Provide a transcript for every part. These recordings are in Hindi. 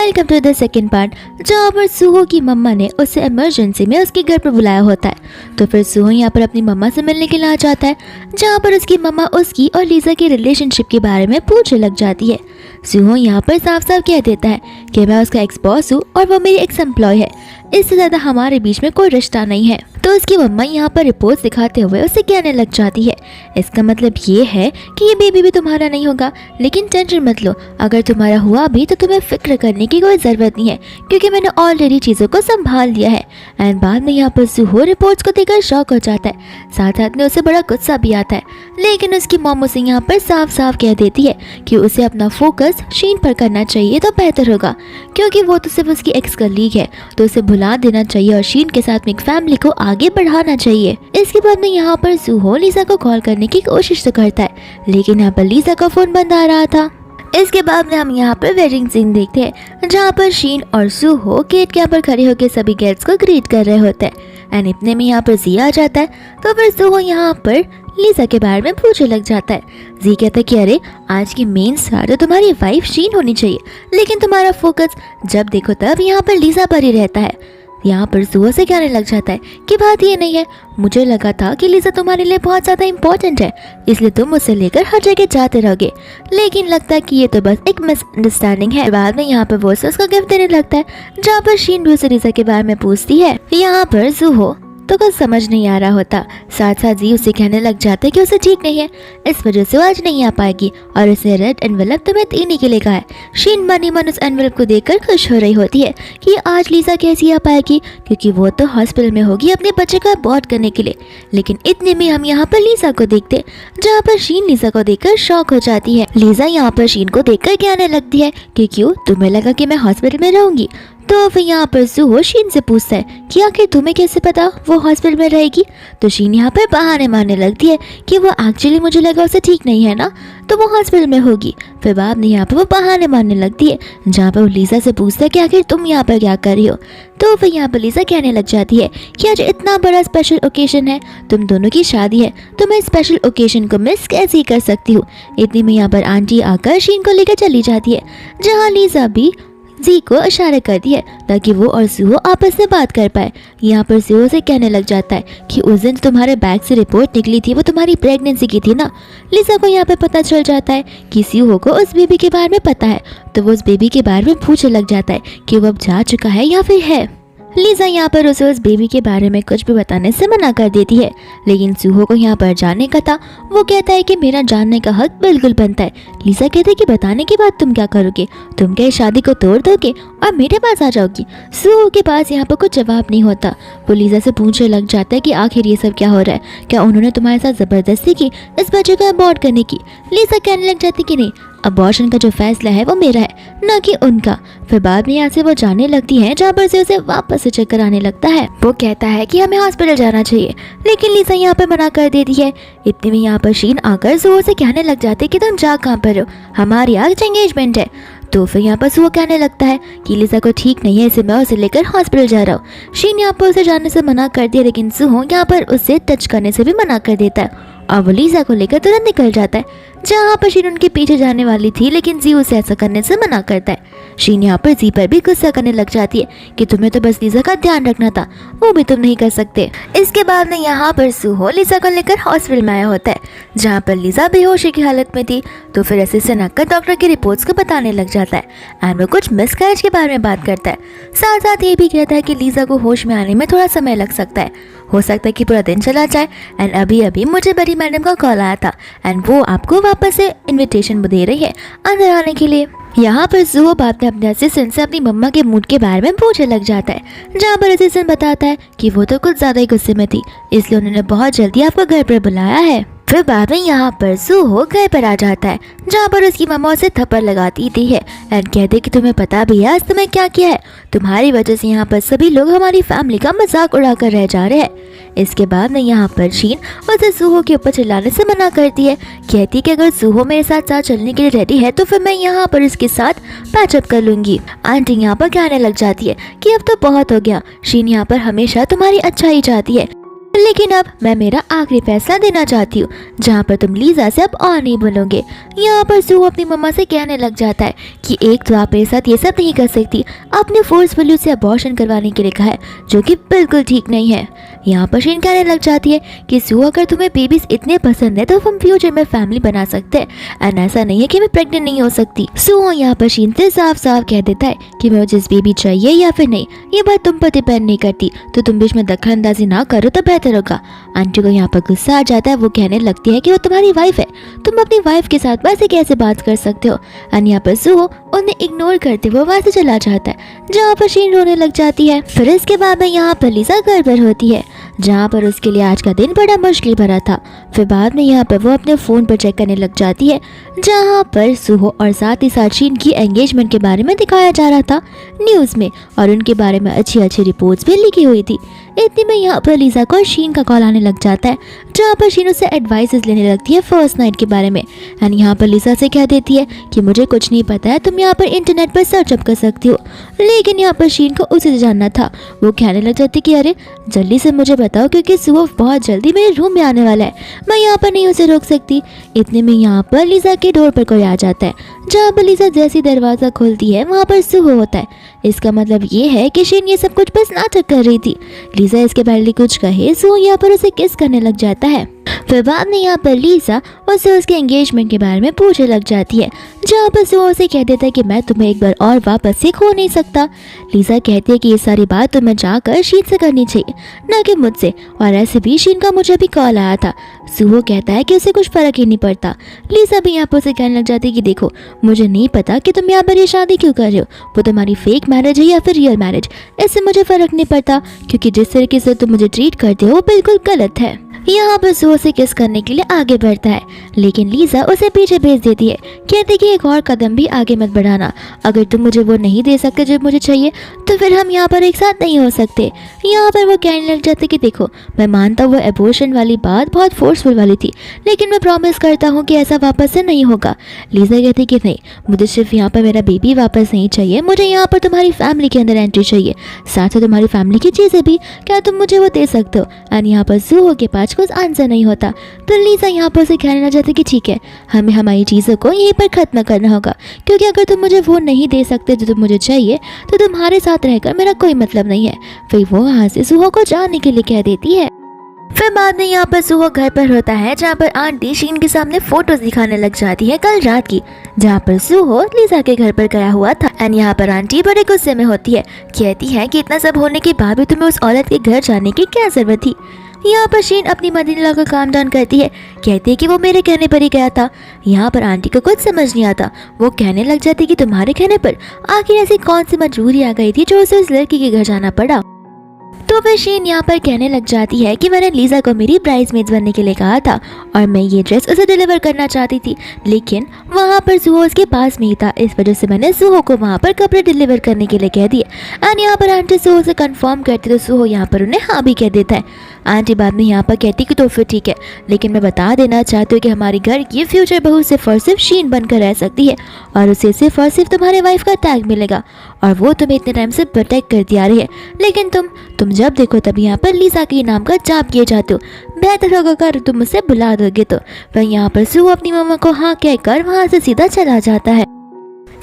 Welcome to the second part, जहाँ पर सुहो की मम्मा ने उसे इमरजेंसी में उसके घर पर बुलाया होता है। तो फिर सुहो यहाँ पर अपनी मम्मा से मिलने के लिए आ जाता है, जहाँ पर उसकी मम्मा उसकी और लीजा के रिलेशनशिप के बारे में पूछने लग जाती है। सुहो यहाँ पर साफ साफ कह देता है कि मैं उसका एक्स बॉस हूँ और वो मेरी एक्स एम्प्लॉय है, इससे ज़्यादा हमारे बीच में कोई रिश्ता नहीं है। तो उसकी मम्मा यहाँ पर रिपोर्ट दिखाते हुए उसे कहने लग जाती है, इसका मतलब ये है कि ये बेबी भी तुम्हारा नहीं होगा, लेकिन टेंशन मत लो, अगर तुम्हारा हुआ भी तो तुम्हें फिक्र करने की कोई ज़रूरत नहीं है, क्योंकि मैंने ऑलरेडी चीज़ों को संभाल लिया है। एंड बाद में यहाँ पर सुहो रिपोर्ट्स को देखकर शॉक हो जाता है, साथ साथ में उसे बड़ा गुस्सा भी आता है। लेकिन उसकी मॉम उसे यहाँ पर साफ साफ कह देती है कि उसे अपना फोकस शीन पर करना चाहिए तो बेहतर होगा, क्योंकि वो तो सिर्फ उसकी एक्स कलीग है, तो उसे भुला देना चाहिए और शीन के साथ में एक फैमिली को आगे बढ़ाना चाहिए। इसके बाद में यहाँ पर सुहो लीजा को कॉल करने की कोशिश तो करता है, लेकिन यहाँ पर लीजा का फोन बंद आ रहा था। इसके बाद में हम यहाँ पर वेडिंग सीन देखते हैं, जहाँ पर शीन और सुहो गेट के यहाँ पर खड़े होकर सभी गेस्ट्स को ग्रीट कर रहे होते हैं। एंड इतने में यहाँ पर जी आ जाता है, तो फिर सुहो यहाँ पर लीजा के बारे में पूछने लग जाता है। जी कहता है कि अरे आज की मेन स्टार तो तुम्हारी वाइफ शीन होनी चाहिए, लेकिन तुम्हारा फोकस जब देखो तब यहाँ पर लीजा पर ही रहता है। यहाँ पर सुहो से कहने लग जाता है कि बात ये नहीं है, मुझे लगा था कि लीजा तुम्हारे लिए बहुत ज़्यादा इम्पोर्टेंट है, इसलिए तुम उसे लेकर हर जगह जाते रहोगे, लेकिन लगता है कि ये तो बस एक मिसअंडरस्टैंडिंग है। बाद में यहाँ पर वो उसे उसका गिफ्ट देने लगता है, जहाँ पर शीन भी उसे लीजा के बारे में पूछती है। यहाँ पर सुहो तो कुछ समझ नहीं आ रहा होता, साथ साथ जी उसे कहने लग जाते कि उसे ठीक नहीं है, इस वजह से वो आज नहीं आ पाएगी और उसे रेड एनवेलप तुम्हें देने के लिए कहा है। शीन मनी मन उस एनवेलप को देखकर खुश हो रही होती है कि आज लीजा कैसी आ पाएगी, क्योंकि वो तो हॉस्पिटल में होगी अपने बच्चे का अबॉर्ट करने के लिए। लेकिन इतने में हम यहाँ पर लीजा को देखते, जहाँ पर शीन लीजा को देखकर शॉक हो जाती है। लीजा यहाँ पर शीन को देखकर कहने लगती है कि क्यों, तुम्हें लगा कि मैं हॉस्पिटल में रहूंगी? तो फिर यहाँ पर सुहो शीन से पूछता है कि आखिर तुम्हें कैसे पता वो हॉस्पिटल में रहेगी? तो शीन यहाँ पर बहाने मारने लगती है कि वो एक्चुअली मुझे लगा उसे ठीक नहीं है ना, तो वो हॉस्पिटल में होगी। फिर बाद में यहाँ पर वो बहाने मारने लगती है, जहाँ पर वो लीजा से पूछता है कि आखिर तुम यहाँ पर क्या कर रही हो? तो फिर यहाँ पर लीजा कहने लग जाती है कि आज इतना बड़ा स्पेशल ओकेजन है, तुम दोनों की शादी है, तो मैं स्पेशल ओकेजन को मिस कैसे ही कर सकती हूँ। इतनी में यहाँ पर आंटी आकर शीन को लेकर चली जाती है, जहाँ लीजा भी जी को इशारा करती है ताकि वो और सुहो आपस में बात कर पाए। यहाँ पर सुहो से कहने लग जाता है कि उस दिन तुम्हारे बैग से रिपोर्ट निकली थी वो तुम्हारी प्रेगनेंसी की थी ना। लीजा को यहाँ पे पता चल जाता है कि सुहो को उस बेबी के बारे में पता है, तो वो उस बेबी के बारे में पूछने लग जाता है कि वो अब जा चुका है या फिर है। लीजा यहाँ पर उसे उस बेबी के बारे में कुछ भी बताने से मना कर देती है, लेकिन सुहो को यहाँ पर जानने का था। वो कहता है कि मेरा जानने का हक बिल्कुल बनता है। लीजा कहती है कि बताने के बाद तुम क्या करोगे? तुम क्या इस शादी को तोड़ दोगे और मेरे पास आ जाओगी? सुहो के पास यहाँ पर कुछ जवाब नहीं होता। वो लीजा से पूछने लग जाता है कि आखिर ये सब क्या हो रहा है, क्या उन्होंने तुम्हारे साथ जबरदस्ती की इस बच्चे को अबॉर्ट करने की? लीजा कहने लग जाती कि नहीं, अबॉर्शन का जो फैसला है वो मेरा है, ना कि उनका। फिर बाद में यहाँ से वो जाने लगती है, जहाँ पर से उसे वापस से चक्कर आने लगता है। वो कहता है कि हमें हॉस्पिटल जाना चाहिए, लेकिन लीजा यहाँ पे मना कर देती है। इतने में यहाँ पर शीन आकर सुहो से कहने लग जाते हैं कि तुम जा कहाँ पर हो, हमारी आज एंगेजमेंट है। तो फिर यहाँ पर सुहो कहने लगता है कि लीजा को ठीक नहीं है, इसे मैं उसे लेकर हॉस्पिटल जा रहा हूँ। शीन यहाँ पर उसे जाने से मना कर दिया, लेकिन सुहो यहाँ पर उसे टच करने से भी मना कर देता है और वो लीजा को लेकर तुरंत निकल जाता है। जहाँ पर शीन उनके पीछे जाने वाली थी, लेकिन जी उसे ऐसा करने से मना करता है। शीन यहाँ पर जी पर भी गुस्सा करने लग जाती है कि तुम्हें तो बस लीजा का ध्यान रखना था, वो भी तुम नहीं कर सकते। इसके बाद में यहाँ पर सुहो लीजा को लेकर हॉस्पिटल में आया होता है, जहाँ पर लीजा बेहोशी की हालत में थी। तो फिर असिस्टेंट आकर डॉक्टर की रिपोर्ट्स को बताने लग जाता है एंड वो कुछ मिसकैरेज के बारे में बात करता है। साथ साथ ये भी कहता है कि लीजा को होश में आने में थोड़ा समय लग सकता है, हो सकता है कि पूरा दिन चला जाए। एंड अभी अभी मुझे बड़ी मैडम का कॉल आया था एंड वो आपको वापस से इनविटेशन दे रही है अंदर आने के लिए। यहाँ पर सुहो बात में अपने असिस्टेंट से अपनी मम्मा के मूड के बारे में पूछने लग जाता है, जहाँ पर असिस्टेंट बताता है कि वो तो कुछ ज़्यादा ही गुस्से में थी, इसलिए उन्होंने बहुत जल्दी आपको घर पर बुलाया है। फिर बाद में यहाँ पर सुहो घर पर आ जाता है, जहाँ पर उसकी मम्मा उसे थप्पड़ लगाती थी है एंड कहते कि तुम्हें पता भी है आज तुम्हें क्या किया है, तुम्हारी वजह से यहाँ पर सभी लोग हमारी फैमिली का मजाक उड़ाकर रह जा रहे हैं। इसके बाद में यहाँ पर शीन उसे सुहो के ऊपर चिल्लाने से मना करती है, कहती कि अगर सुहो मेरे साथ साथ चलने के लिए रेडी है तो फिर मैं यहाँ पर इसके साथ पैचअप कर लूंगी। आंटी यहाँ पर कहने लग जाती है कि अब तो बहुत हो गया, शीन यहाँ पर हमेशा तुम्हारी अच्छाई चाहती है, लेकिन अब मैं मेरा आखिरी फैसला देना चाहती हूँ, जहाँ पर तुम लीजा से अब और नहीं बोलोगे। यहाँ पर सुहो अपनी मम्मा से कहने लग जाता है कि एक तो आप मेरे साथ ये सब नहीं कर सकती, आपने फोर्सफुली उसे अबॉर्शन करवाने के लिए कहा है, जो कि बिल्कुल ठीक नहीं है। यहाँ पर शीन कहने लग जाती है कि सुहो अगर तुम्हें बेबीज इतने पसंद है तो हम फ्यूचर में फैमिली बना सकते हैं, एंड ऐसा नहीं है कि मैं प्रेग्नेंट नहीं हो सकती। सुहो यहाँ पर शीन से साफ साफ कह देता है कि मुझे जिस बेबी चाहिए या फिर नहीं, ये बात तुम पर डिपेंड नहीं करती, तो तुम बीच में दखल अंदाजी ना करो तो बेहतर होगा। आंटी को यहाँ पर गुस्सा आ जाता है, वो कहने लगती है कि वो तुम्हारी वाइफ है, तुम अपनी वाइफ के साथ वैसे कैसे बात कर सकते हो। एंड यहाँ पर सुहो उन्हें इग्नोर करते हुए वहाँ से चला जाता है, जहाँ पर शीन रोने लग जाती है। फिर इसके बाद में यहाँ पर लीजा घर पर होती है, जहाँ पर उसके लिए आज का दिन बड़ा मुश्किल भरा था। फिर बाद में यहाँ पर वो अपने फ़ोन पर चेक करने लग जाती है, जहाँ पर सुहो और साथ ही साथ शीन की एंगेजमेंट के बारे में दिखाया जा रहा था न्यूज़ में, और उनके बारे में अच्छी अच्छी रिपोर्ट्स भी लिखी हुई थी। इतने में यहाँ पर लीजा को शीन का कॉल आने लग जाता है, जहाँ पर शीन उससे एडवाइसेस लेने लगती है फर्स्ट नाइट के बारे में। एंड यहाँ पर लीजा से कह देती है कि मुझे कुछ नहीं पता है, तुम यहाँ पर इंटरनेट पर सर्च अप कर सकती हो। लेकिन यहाँ पर शीन को उसे से जानना था। वो कहने लग जाती कि अरे जल्दी से मुझे बताओ, क्योंकि सुहो बहुत जल्दी मेरे रूम में आने वाला है, मैं यहाँ पर नहीं उसे रोक सकती। इतने में यहाँ पर लीजा के डोर पर कोई आ जाता है, जहाँ पर लीजा जैसी दरवाज़ा खोलती है वहाँ पर सुहो होता है। इसका मतलब ये है कि शीन ये सब कुछ बस नाटक कर रही थी। लीजा इसके पहले कुछ कहे सुहो यहाँ पर उसे किस करने लग जाता है। फिर बाद में यहाँ पर लीजा उससे उसके एंगेजमेंट के बारे में पूछने लग जाती है, जहाँ पर सुहो उसे कह देता है कि मैं तुम्हें एक बार और वापस से खो नहीं सकता। लीजा कहती है कि ये सारी बात तुम्हें जाकर शीन से करनी चाहिए, न कि मुझसे, और ऐसे भी शीन का मुझे भी कॉल आया था। सुहो कहता है कि उसे कुछ फर्क ही नहीं पड़ता। लीजा भी यहाँ पर उसे कहने लग जाती है कि देखो मुझे नहीं पता कि तुम यहाँ पर ये शादी क्यों कर रहे हो, वो तुम्हारी फेक मैरिज है या फिर रियल मैरिज, इससे मुझे फर्क नहीं पड़ता, क्योंकि जिस तरीके से तुम मुझे ट्रीट करते हो वो बिल्कुल गलत है। यहाँ पर सुहो से किस करने के लिए आगे बढ़ता है, लेकिन लीजा उसे पीछे भेज देती है, कहती कि एक और कदम भी आगे मत बढ़ाना, अगर तुम मुझे वो नहीं दे सकते जो मुझे चाहिए तो फिर हम यहाँ पर एक साथ नहीं हो सकते। यहाँ पर वो कहने लग जाते कि देखो मैं मानता हूँ वो एबॉर्शन वाली बात बहुत फोर्सफुल वाली थी, लेकिन मैं प्रॉमिस करता हूँ कि ऐसा वापस से नहीं होगा। लीजा कहती कि नहीं, मुझे सिर्फ यहाँ पर मेरा बेबी वापस नहीं चाहिए, मुझे यहाँ पर तुम्हारी फैमिली के अंदर एंट्री चाहिए, साथ ही तुम्हारी फैमिली की चीज़ें भी, क्या तुम मुझे वो दे सकते हो। एंड यहाँ पर सुहो के पास कुछ आंसर नहीं होता, तो लीजा यहाँ पर उसे कहने लग जाती कि ठीक है, हमें हमारी चीज़ों को यहीं पर ख़त्म करना होगा, क्योंकि अगर तुम मुझे वो नहीं दे सकते जो तुम मुझे चाहिए तो तुम्हारे साथ रहकर मेरा कोई मतलब नहीं है। फिर वो वहाँ से सुहो को जाने के लिए कह देती है। फिर बाद में यहाँ पर सुहो घर पर होता है, जहाँ पर आंटी शीन के सामने फोटोज दिखाने लग जाती है कल रात की, जहाँ पर सुहो लीजा के घर पर गया हुआ था। एंड यहाँ पर आंटी बड़े गुस्से में होती है, कहती है कि इतना सब होने के बाद भी तुम्हें उस औरत के घर जाने की क्या जरूरत थी। यहाँ पर शीन अपनी मदर-इन-लॉ को काम डाउन करती है, कहती है कि वो मेरे कहने पर ही गया था। यहाँ पर आंटी को कुछ समझ नहीं आता, वो कहने लग जाती कि तुम्हारे कहने पर आखिर ऐसी कौन सी मजबूरी आ गई थी जो उसे उस लड़की के घर जाना पड़ा। तो फिर शीन यहाँ पर कहने लग जाती है कि मैंने लीजा को मेरी ब्राइड्समेड्स बनने के लिए कहा था और मैं ये ड्रेस उसे डिलीवर करना चाहती थी, लेकिन वहाँ पर सुहो उसके पास में ही था, इस वजह से मैंने सुहो को वहाँ पर कपड़े डिलीवर करने के लिए कह दिए। एंड यहाँ पर आंटी सुहो से कंफर्म करती तो सुहो यहाँ पर उन्हें हाँ भी कह देता है। आंटी बाद में यहाँ पर कहती कि तो फिर ठीक है, लेकिन मैं बता देना चाहती हूँ कि हमारे घर की फ्यूचर बहू सिर्फ और सिर्फ शीन बनकर रह सकती है, और उसे सिर्फ और सिर्फ तुम्हारे वाइफ का टैग मिलेगा, और वो तुम्हें इतने टाइम से प्रोटेक्ट करती आ रही है, लेकिन तुम जब देखो तब यहाँ पर लीजा के नाम का जाप किए जाते हो। बेहतर होगा अगर तुम मुझसे बुला दोगे तो। वह यहाँ पर सुहो अपनी मम्मा को हाँ कहकर वहाँ से सीधा चला जाता है।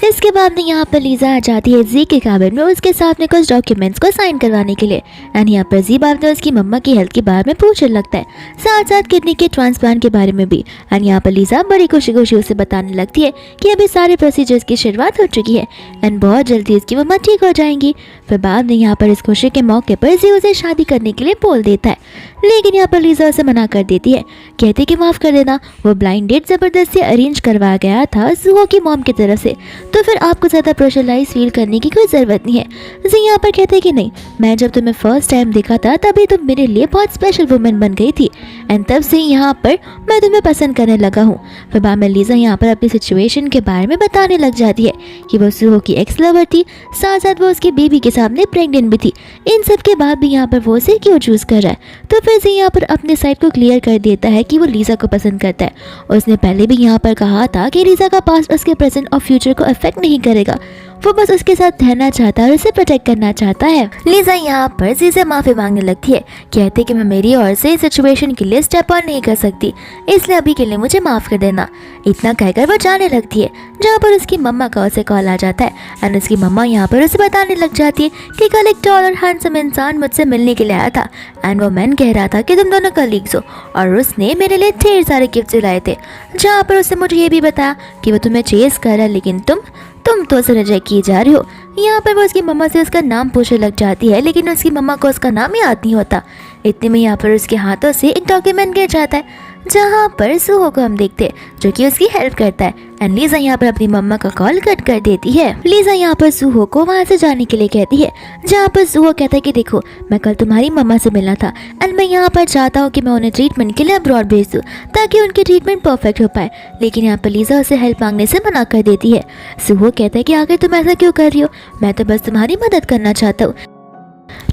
इसके बाद में यहाँ पर लीजा आ जाती है जी के कैबिन में उसके साथ में कुछ डॉक्यूमेंट्स को साइन करवाने के लिए। एंड यहाँ पर जी बाद में उसकी मम्मा की हेल्थ के बारे में पूछने लगता है, साथ साथ किडनी के ट्रांसप्लांट के बारे में भी। एंड यहाँ पर लीजा बड़ी खुशी खुशी उसे बताने लगती है कि अभी सारे प्रोसीजर्स की शुरुआत हो चुकी है एंड बहुत जल्दी उसकी मम्मा ठीक हो जाएंगी। फिर बाद में यहाँ पर इस खुशी के मौके पर जी उसे शादी करने के लिए बोल देता है, लेकिन यहाँ पर लीजा उसे मना कर देती है, कहती कि माफ़ कर देना, वो ब्लाइंड डेट ज़बरदस्ती अरेंज करवाया गया था सुहो की मॉम की तरफ से, तो फिर आपको ज़्यादा प्रेशराइज फील करने की कोई ज़रूरत नहीं है। जी यहाँ पर कहते हैं कि नहीं, मैं जब तुम्हें फर्स्ट टाइम देखा था तभी तुम मेरे लिए बहुत स्पेशल वुमेन बन गई थी एंड तब से यहाँ पर मैं तुम्हें पसंद करने लगा हूँ। फिर बाद में लीजा यहाँ पर अपनी सिचुएशन के बारे में बताने लग जाती है कि वो सुहो की एक्स लवर थी, साथ साथ वो उसके बेबी के सामने प्रेग्नेंट भी थी। इन सब के बाद भी यहाँ पर वो उसे क्यों चूज़ कर रहा है। तो फिर से यहाँ पर अपने साइड को क्लियर कर देता है कि वो लीजा को पसंद करता है। उसने पहले भी यहाँ पर कहा था कि लीजा का पास्ट उसके प्रेजेंट और फ्यूचर को अफेक्ट नहीं करेगा, वो बस उसके साथ रहना चाहता है और उसे प्रोटेक्ट करना चाहता है। लीजा यहाँ पर जी से माफी मांगने लगती है, कहती है कि मैं मेरी ओर से इस सिचुएशन के लिए स्टेप ऑन नहीं कर सकती, इसलिए अभी के लिए मुझे माफ कर देना। इतना कहकर वो जाने लगती है, जहाँ पर उसकी मम्मा का उसे कॉल आ जाता है एंड उसकी मम्मा यहाँ पर उसे बताने लग जाती है कि कल एक टॉल और हैंडसम इंसान मुझसे मिलने के लिए आया था एंड वो मैन कह रहा था कि तुम दोनों कलीग्स हो और उसने मेरे लिए ढेर सारे गिफ्ट लाए थे, जहाँ पर उसने मुझे ये भी बताया कि वो तुम्हें चेस कर रहा है, लेकिन तुम तो उसे रिजेक्ट किए जा रही हो। यहाँ पर वो उसकी मम्मा से उसका नाम पूछने लग जाती है, लेकिन उसकी मम्मा को उसका नाम याद नहीं होता। इतने में यहाँ पर उसके हाथों से एक डॉक्यूमेंट गिर जाता है, जहाँ पर सुहो को हम देखते हैं जो कि उसकी हेल्प करता है एंड लीजा यहाँ पर अपनी मम्मा का कॉल कट कर देती है। लीजा यहाँ पर सुहो को वहाँ से जाने के लिए कहती है, जहाँ पर सुहो कहता है कि देखो मैं कल तुम्हारी मम्मा से मिलना था एंड मैं यहाँ पर चाहता हूँ कि मैं उन्हें ट्रीटमेंट के लिए अब्रॉड भेज दूँ ताकि उनकी ट्रीटमेंट परफेक्ट हो पाए, लेकिन यहाँ पर लीजा उसे हेल्प मांगने से मना कर देती है। सुहो कहता है कि आखिर तुम ऐसा क्यों कर रही हो, मैं तो बस तुम्हारी मदद करना चाहता हूँ।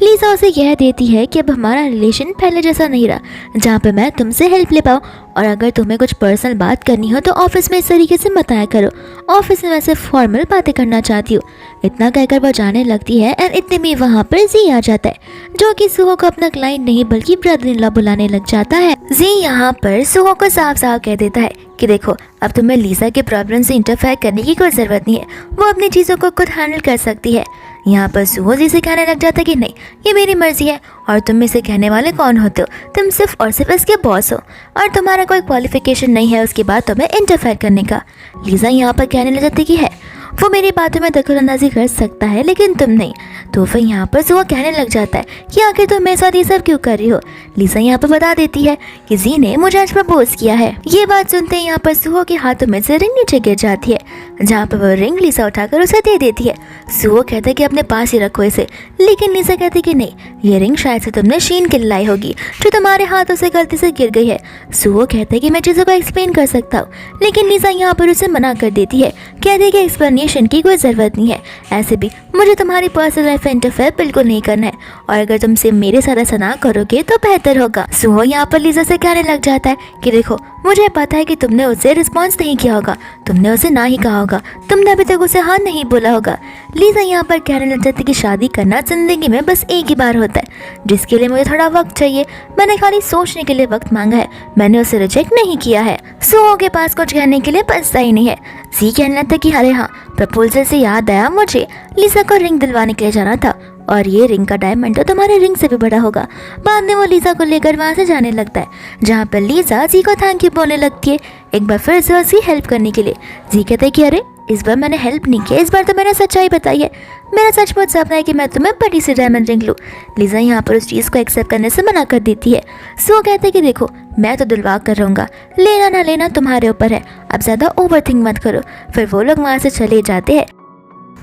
लीजा उसे यह देती है कि अब हमारा रिलेशन पहले जैसा नहीं रहा, जहाँ पे मैं तुमसे हेल्प ले पाऊँ, और अगर तुम्हें कुछ पर्सनल बात करनी हो तो ऑफिस में इस तरीके से मत आया करो, ऑफिस में मैं सिर्फ फॉर्मल बातें करना चाहती हूँ। इतना कहकर वो जाने लगती है एंड इतने में वहाँ पर जी आ जाता है, जो कि सुहो को अपना क्लाइंट नहीं बल्कि ब्रदर इन लॉ बुलाने लग जाता है। जी यहाँ पर सुहो को साफ साफ कह देता है कि देखो अब तुम्हें लीजा के प्रॉब्लम से इंटरफेयर करने की कोई ज़रूरत नहीं है, वो अपनी चीज़ों को खुद हैंडल कर सकती है। यहाँ पर सुहो जी से कहने लग जाता है कि नहीं ये मेरी मर्जी है और तुम इसे कहने वाले कौन होते हो, तुम सिर्फ और सिर्फ इसके बॉस हो और तुम्हारा कोई क्वालिफिकेशन नहीं है उसकी बातों में इंटरफेयर करने का। लीजा यहाँ पर कहने लग जाती कि है वो मेरी बातों में दखलंदाजी कर सकता है लेकिन तुम नहीं। तो फिर यहाँ पर सुहो कहने लग जाता है कि आखिर तुम मेरे साथ ये सब क्यों कर रही हो। लीजा यहाँ पर बता देती है कि जी ने मुझे आज प्रपोज किया है। ये बात सुनते ही यहाँ पर सुहो के हाथों में से रिंग नीचे गिर जाती है, जहाँ पर वो रिंग लीजा उठाकर उसे दे देती है। सुहो कहता है कि अपने पास ही रखो इसे, लेकिन लीजा कहती है कि नहीं ये रिंग शायद से तुमने शीन के लिए लाई होगी जो तुम्हारे हाथों से गलती से गिर गई है। सुहो कहता है कि मैं चीज़ों को एक्सप्लेन कर सकता हूँ, लेकिन लीजा यहाँ पर उसे मना कर देती है, कहती है कि एक्सप्लेनेशन की कोई ज़रूरत नहीं है, ऐसे भी मुझे तुम्हारी पर्सनल लाइफ में इंटरफेयर बिल्कुल नहीं करना है और अगर तुम सिर्फ मेरे साथ ऐसा ना करोगे तो बेहतर होगा। सुहो यहाँ पर लीजा से कहने लग जाता है कि देखो मुझे पता है कि तुमने उसे रिस्पॉन्स नहीं किया होगा, तुमने उसे ना ही कहा होगा, तुमने अभी तक उसे हाँ नहीं बोला होगा। लीजा यहाँ पर कहने लग जाती है कि शादी करना जिंदगी में बस एक ही बार होता है, जिसके लिए मुझे थोड़ा वक्त चाहिए, मैंने खाली सोचने के लिए वक्त मांगा है, मैंने उसे रिजेक्ट नहीं किया है। सुहो के पास कुछ कहने के लिए बचता ही नहीं है। जी कहने लगता कि अरे हाँ प्रपोजल से याद आया, मुझे लीजा को रिंग दिलवाने के लिए जाना था और ये रिंग का डायमंड तो तुम्हारे रिंग से भी बड़ा होगा। बाद में वो लीजा को लेकर वहाँ से जाने लगता है, जहाँ पर लीजा जी को थैंक यू बोलने लगती है एक बार फिर से उसकी हेल्प करने के लिए। जी कहते हैं कि अरे इस बार मैंने हेल्प नहीं किया, इस बार तो मैंने सच्चाई बताई है, मेरा सचमुच सपना है कि मैं तुम्हें बड़ी सी डायमंड रिंग लूँ। लीजा यहाँ पर उस चीज़ को एक्सेप्ट करने से मना कर देती है। सो कहते हैं कि देखो मैं तो दिलवा कर रहूँगा, लेना ना लेना तुम्हारे ऊपर है, अब ज़्यादा ओवर थिंक मत करो। फिर वो लोग वहाँ से चले जाते हैं।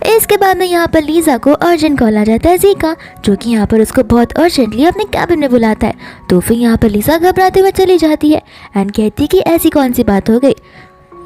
इसके बाद में यहाँ पर लीजा को अर्जेंट कॉल आ जाता है जी का, जो कि यहाँ पर उसको बहुत अर्जेंटली अपने कैबिन में बुलाता है। तो फिर यहाँ पर लीजा घबराते हुए चली जाती है एंड कहती है कि ऐसी कौन सी बात हो गई।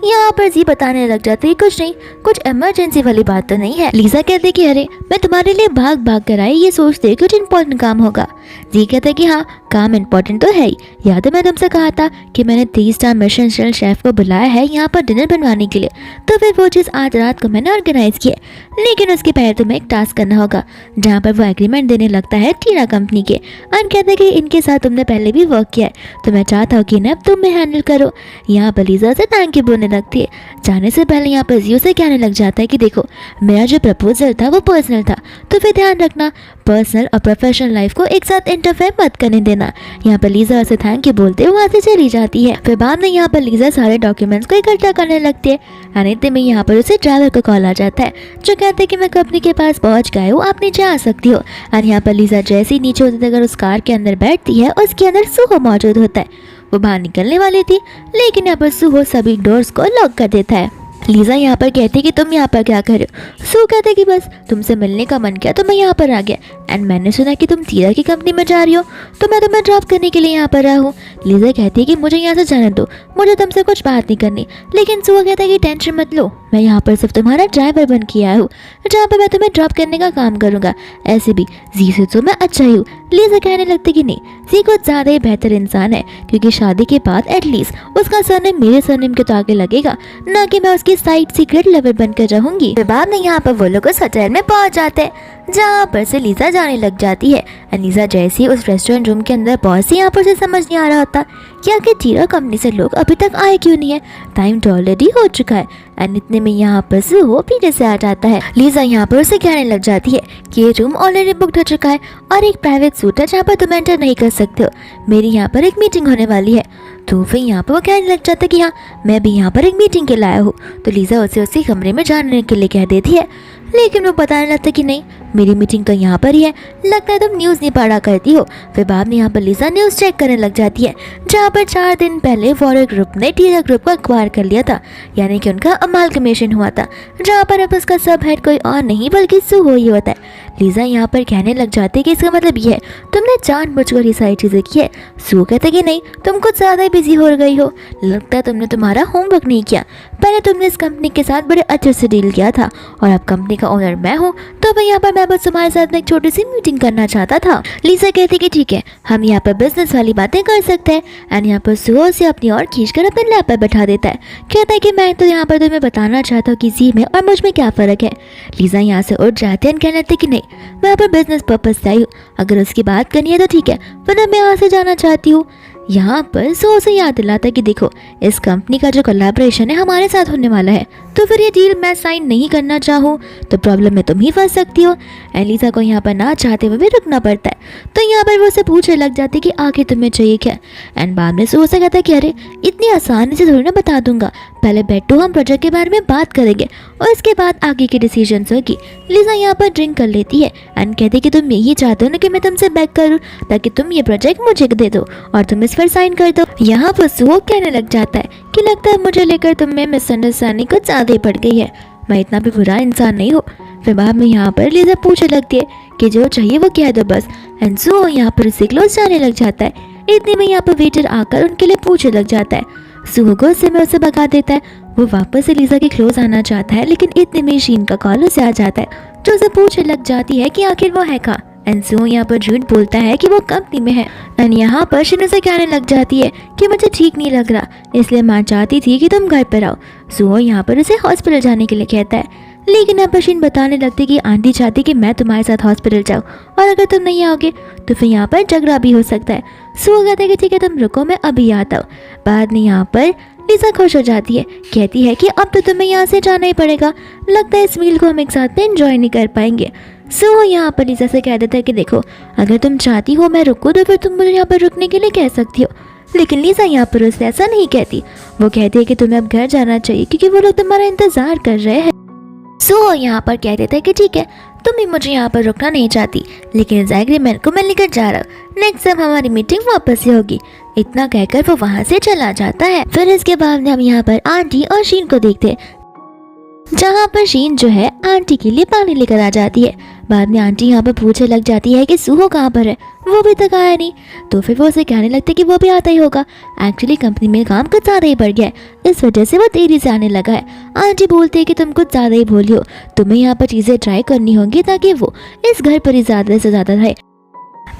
यहाँ पर जी बताने लग जाती है कुछ नहीं, कुछ इमरजेंसी वाली बात तो नहीं है। लीजा कहते कि अरे मैं तुम्हारे लिए भाग भाग कर आई, ये सोचते कुछ इंपॉर्टेंट काम होगा। जी कहते कि हाँ काम इंपॉर्टेंट तो है ही, याद है मैं तुमसे कहा था कि मैंने 3 स्टार मिशेलन शेफ को बुलाया है यहाँ पर डिनर बनवाने के लिए, तो फिर वो चीज़ आज रात को मैंने ऑर्गेनाइज की है, लेकिन उसके पहले तुम्हें एक टास्क करना होगा। जहाँ पर वो एग्रीमेंट देने लगता है टीना कंपनी के एंड कहते हैं कि इनके साथ तुमने पहले भी वर्क किया है, तो मैं चाहता हूँ कि इन्हें अब तुम हैंडल करो। यहाँ पर लीजा से थैंक यू बोलने लगती है। जाने से पहले यहाँ पर जियो से कहने लग जाता है कि देखो मेरा जो प्रपोजल था वो पर्सनल था, तो फिर ध्यान रखना पर्सनल और प्रोफेशनल लाइफ को एक साथ इंटरफेयर मत करने देना। यहाँ पर लीजा से थैंक यू बोलते हुए वहाँ से चली जाती है। फिर बाद में यहाँ पर लीजा सारे डॉक्यूमेंट्स को इकट्ठा करने लगती है। अनित्य में यहाँ पर उसे ड्राइवर को कॉल आ जाता है, जो कहते हैं कि मैं कंपनी के पास पहुँच गए हूँ, आप नीचे आ सकती हो। और यहाँ पर लीजा जैसे ही नीचे उतरकर अगर उस कार के अंदर बैठती है, उसके अंदर सुहो मौजूद होता है। वो बाहर निकलने वाली थी, लेकिन यहाँ पर सुहो सभी डोर्स को लॉक कर देता है। लीजा यहाँ पर कहती है कि तुम यहाँ पर क्या कर रहे हो। सू कहते हैं कि बस तुमसे मिलने का मन किया तो मैं यहाँ पर आ गया, एंड मैंने सुना कि तुम तीरा की कंपनी में जा रही हो, तो मैं तुम्हें ड्रॉप करने के लिए यहाँ पर आया हूँ। लीजा कहती है कि मुझे यहाँ से जाने दो, मुझे तुमसे कुछ बात नहीं करनी, लेकिन सू कहता है कि टेंशन मत लो, मैं यहाँ पर सिर्फ तुम्हारा ड्राइवर बन के आया हूँ, जहाँ पर मैं तुम्हें ड्रॉप करने का काम करूँगा। ऐसे भी जी से तो मैं अच्छा ही हूँ। लीजा कहने लगती कि नहीं, जी कुछ ज़्यादा ही बेहतर इंसान है, क्योंकि शादी के बाद एटलीस्ट उसका सरनेम मेरे सरनेम के तो आगे लगेगा, ना कि मैं उसकी साइड सीक्रेट लवर बनकर रहूंगी। फिर बाद में यहाँ पर वो लोग उस होटल में पहुंच जाते हैं, जहाँ पर से लीजा जाने लग जाती है। लीजा जैसे ही उस रेस्टोरेंट रूम के अंदर पहुंचती, यहाँ पर से समझ नहीं आ रहा होता कि आखिर टीरा कंपनी से लोग अभी तक आए क्यों नहीं है। टाइम तो ऑलरेडी हो चुका है। एंड इतने में यहाँ पर सुहो पीछे से आ जाता है। लीजा यहाँ पर उसे कहने लग जाती है कि ये रूम ऑलरेडी बुक हो चुका है और एक प्राइवेट सूट है जहाँ पर तुम एंटर नहीं कर सकते हो। मेरी यहाँ पर एक मीटिंग होने वाली है। तो फिर यहाँ पर वो कहने लग जाता है कि हाँ, मैं भी यहाँ पर एक मीटिंग के लाया हूँ। तो लीजा उसे उसी कमरे में जाने के लिए कह देती है, लेकिन वो बताने लगता कि नहीं, मेरी मीटिंग तो यहाँ पर ही है, लगता है तुम न्यूज़ नहीं पढ़ा करती हो। फिर बाद में यहाँ पर लीजा न्यूज़ चेक करने लग जाती है, जहाँ पर 4 दिन पहले वॉरियर ग्रुप ने टीरा ग्रुप को अक्वायर कर लिया था, यानी कि उनका अमालगमेशन हुआ था, जहाँ पर अब उसका सब हेड कोई और नहीं बल्कि सुहो ही होता है। लीजा यहाँ पर कहने लग जाती है कि इसका मतलब ये है तुमने जानबूझकर ये सारी चीज़ें की है। सुहो कहते कि नहीं, तुम कुछ ज़्यादा ही बिजी हो गई हो, लगता है तुमने तुम्हारा होमवर्क नहीं किया। पहले तुमने इस कंपनी के साथ बड़े अच्छे से डील किया था और अब कंपनी का ओनर मैं हूँ, तो मैं यहाँ पर मैं बस तुम्हारे साथ में एक छोटी सी मीटिंग करना चाहता था। लीजा कहती कि ठीक है, हम यहाँ पर बिजनेस वाली बातें कर सकते हैं। एंड यहाँ पर सुहो से अपनी और खींचकर अपने लैप पर बैठा देता है, कहता है कि मैं तो यहाँ पर तुम्हें बताना चाहता हूँ कि जी में और मुझ में क्या फ़र्क है। लीजा यहाँ से उठ जाती है और कहने लगती कि नहीं, मैं यहाँ पर बिजनेस पर्पज से आई हूँ, अगर उसकी बात करनी है तो ठीक है, वरना मैं यहाँ से जाना चाहती हूँ। यहाँ पर सुहो से याद दिलाता है कि देखो, इस कंपनी का जो कोलैबोरेशन है हमारे साथ होने वाला है, तो फिर ये डील मैं साइन नहीं करना चाहूँ तो प्रॉब्लम में तुम ही फंस सकती हो। एलिसा को यहाँ पर ना चाहते हुए भी रुकना पड़ता है। तो यहाँ पर वो उसे पूछने लग जाती कि आखिर तुम्हें चाहिए क्या। एंड बाद में सुहो से कहता है कि अरे इतनी आसानी से थोड़ी ना बता दूंगा, पहले बैठो, हम प्रोजेक्ट के बारे में बात करेंगे और इसके बाद आगे की डिसीजन होगी। लीजा यहाँ पर ड्रिंक कर लेती है एंड कहती कि तुम यही चाहते हो ना कि मैं तुमसे बैक करूँ ताकि तुम ये प्रोजेक्ट मुझे दे दो और तुम इस पर साइन कर दो। यहाँ पर सुहो कहने लग जाता है कि लगता है मुझे लेकर तुम में मिसअंडरस्टैंडिंग कुछ ज़्यादा ही पड़ गई है, मैं इतना भी बुरा इंसान नहीं हूँ। फिर बाद में यहाँ पर लीजा पूछने लगती है कि जो चाहिए वो कह दो बस। एंड सुहो यहाँ पर उसे क्लोज जाने लग जाता है। इतने में यहाँ पर वेटर आकर उनके लिए पूछने लग जाता है। सुहो गुस्से में उसे भगा देता है। वो वापस से लीजा के क्लोज आना चाहता है, लेकिन इतने में शीन का कॉल उसे आ जाता है जो उसे पूछने लग जाती है कि आखिर वो है कहाँ। एंड सुहो यहाँ पर झूठ बोलता है कि वो कंपनी में है। एंड यहाँ पर शीन उसे कहने लग जाती है कि मुझे ठीक नहीं लग रहा, इसलिए मैं चाहती थी कि तुम घर पर आओ। सुहो यहाँ पर उसे हॉस्पिटल जाने के लिए कहता है, लेकिन यहाँ पर शीन बताने लगती कि आंटी चाहती कि मैं तुम्हारे साथ हॉस्पिटल जाऊँ और अगर तुम नहीं आओगे तो फिर यहाँ पर झगड़ा भी हो सकता है। सुहो कहता है कि ठीक है तुम रुको, मैं अभी आता हूँ। बाद में यहाँ पर लीजा खुश हो जाती है, कहती है कि अब तो तुम्हें यहाँ से जाना ही पड़ेगा, लगता है इस मील को हम एक साथ में एंजॉय नहीं कर पाएंगे। सुहो यहाँ पर लीजा से कह देता है कि देखो, अगर तुम चाहती हो मैं रुकूँ तो फिर तुम मुझे यहाँ पर रुकने के लिए कह सकती हो। लेकिन लीजा यहाँ पर उससे ऐसा नहीं कहती। वो कहती है कि तुम्हें अब घर जाना चाहिए क्योंकि वो लोग तुम्हारा इंतजार कर रहे हैं। सुहो यहाँ पर कह देता है कि ठीक है, तुम भी मुझे यहाँ पर रुकना नहीं चाहती, लेकिन इस एग्रीमेंट को मैं लेकर जा रहा हूँ, नेक्स्ट टाइम हमारी मीटिंग वापस से होगी। इतना कहकर वो वहाँ से चला जाता है। फिर इसके बाद हम यहाँ पर आंटी और शीन को देखते हैं, जहाँ पर शीन जो है आंटी के लिए पानी लेकर आ जाती है। बाद में आंटी यहाँ पर पूछने लग जाती है कि सुहो कहाँ पर है, वो भी तक आया नहीं। तो फिर वो उसे कहने लगते कि वो भी आता ही होगा, एक्चुअली कंपनी में काम कुछ ज़्यादा ही बढ़ गया है, इस वजह से वो देरी से आने लगा है। आंटी बोलती है कि तुम कुछ ज़्यादा ही भोली हो, तुम्हें यहाँ पर चीज़ें ट्राई करनी होंगी ताकि वो इस घर पर ही ज़्यादा से ज़्यादा रहे,